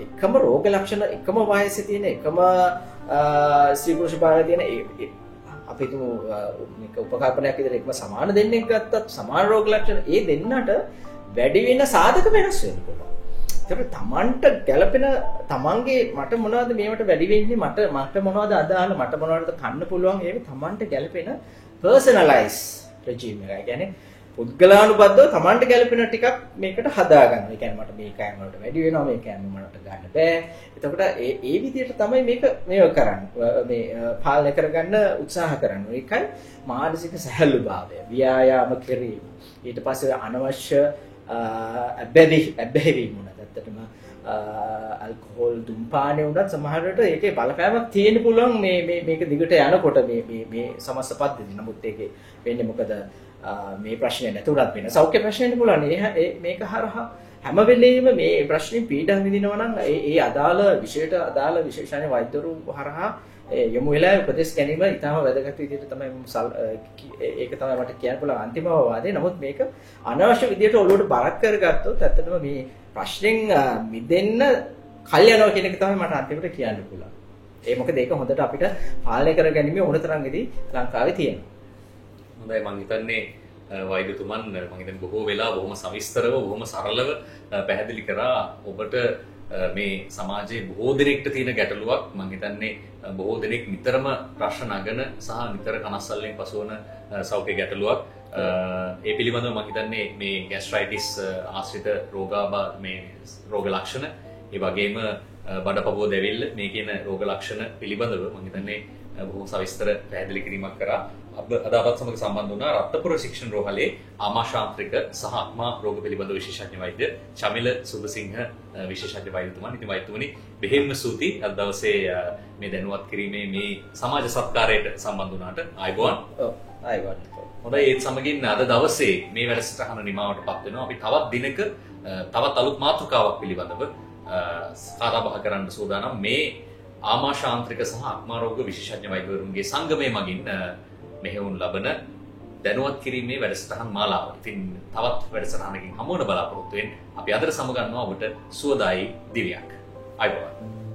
එකම රෝග ලක්ෂණ එකම වයසේ තියෙන එකම ස්ත්‍රී පුරුෂ භාවය තියෙන අපි තුමු මේක උපකල්පනයක් විදිහට එකම සමාන දෙන්නෙක් ගත්තත් සමාන රෝග ලක්ෂණ ඒ දෙන්නට වැඩි වෙන සාධක වෙනස් වෙන්න පුළුවන්. ඒකට තමන්ට ගැළපෙන තමන්ගේ මට මොනවද මේවට වැඩි වෙන්නේ මට මොනවද අදාළ මට මොනවද කන්න පුළුවන් ඒක තමන්ට ගැළපෙන පර්සනලයිස් රෙජිම් එක. ඒ කියන්නේ පුද්ගලානුබද්ධව තමන්ට ගැළපෙන ටිකක් මේකට හදාගන්න. ඒ කියන්නේ මට මේ කෑම වලට වැඩි වෙනවා මේ කෑම මට ගන්න බෑ. එතකොට ඒ විදිහට තමයි මේක කරන්නේ. මේ පාලනය කරගන්න උත්සාහ කරනවා. ඒකයි මානසික සැහැල්ලුභාවය, ව්‍යායාම කිරීම. ඊට පස්සේ අනවශ්‍ය ඇබ්බැහිවීම උනත් ඇත්තටම ඇල්කොහොල් දුම්පානය උනත් සමහරවිට ඒකේ බලපෑමක් තියෙන්න පුළුවන් මේක දිගට යනකොට මේ සමස්ත පද්ධතිය. නමුත් ඒකේ වෙන්නේ මොකද මේ ප්‍රශ්නේ නැතුණත් වෙන සෞඛ්‍ය ප්‍රශ්නෙන්න පුළුවන්. මේක හරහා හැම වෙලෙම මේ ප්‍රශ්නේ පීඩා විඳිනවා නම් ඒ අදාළ විෂයට අදාළ විශේෂඥ වෛද්‍යවරු හරහා යොමු වෙලා උපදෙස් ගැනීම ඉතාම වැදගත් විදිහට තමයි ඒක තමයි මට කියන්න පුළුවන් අන්තිම අවවාදය. නමුත් මේක අනවශ්‍ය විදිහට ඔළුවට බරක් කරගත්තොත් ඇත්තටම මේ ප්‍රශ්නෙන් මිදෙන්න කල් යනවා කියන එක තමයි මට අන්තිමට කියන්න පුළුවන්. මොකද ඒක හොඳට අපිට පාලනය කරගැනීමේ ඕනතරම්ෙදී ලංකාවේ තියෙනවා. හොඳයි මම හිතන්නේ වෛද්‍යතුමන් මම හිතන්නේ බොහෝ වෙලා බොහොම සවිස්තරව බොහොම සරලව පැහැදිලි කරා ඔබට මේ සමාජයේ බොහෝ දෙනෙක්ට තියෙන ගැටලුවක්. මම හිතන්නේ බොහෝ දෙනෙක් නිතරම ප්‍රශ්න නගන සහ නිතර කනස්සල්ලෙන් පසුවන සෞඛ්‍ය ගැටලුවක්. ඒ පිළිබඳව මම හිතන්නේ මේ ગેස්ට්‍රයිටිස් ආශ්‍රිත මේ රෝග ලක්ෂණ ඒ වගේම බඩපපුව දැවිල්ල මේ කියන රෝග ලක්ෂණ පිළිබඳව මම හිතන්නේ බොහෝ සවිස්තර පැහැදිලි කිරීමක් කරා. අද අපත් සමග සම්බන්ධ වුණා රත්නපුර ශික්ෂණ රෝහලේ ආමාශාන්ත්‍රික සහ ආත්මා රෝග පිළිබඳ විශේෂඥ වෛද්‍ය චමිල සුබසිංහ විශේෂඥ වෛද්‍යතුමන්. ඉතින් වෛද්‍යතුමනි බෙහෙවින්ම ස්තුතියි අද දවසේ මේ දැනුවත් කිරීමේ මේ සමාජ සත්කාරයට සම්බන්ධ වුණාට. ආයුබෝවන්. ඔව් ආයුබෝවන්. හොඳයි ඒත් සමගින් අද දවසේ මේ වැඩසටහන නිමාවටපත් වෙනවා. අපි තවත් දිනක තවත් අලුත් මාතෘකාවක් පිළිබඳව කතා බහ කරන්න සූදානම්. මේ ආමාශාන්ත්‍රික සහ ආත්මා රෝග විශේෂඥ වෛද්‍යවරුන්ගේ සංගමය මගින් මෙහෙවුන් ලබන දැනුවත් කිරීමේ වැඩසටහන් මාලාව. ඉතින් තවත් වැඩසටහනකින් හමු වෙන බලාපොරොත්තු වෙන්න අපි අදට සමගන්නවා ඔබට සුවදායි දිනයක්. ආයුබෝවන්.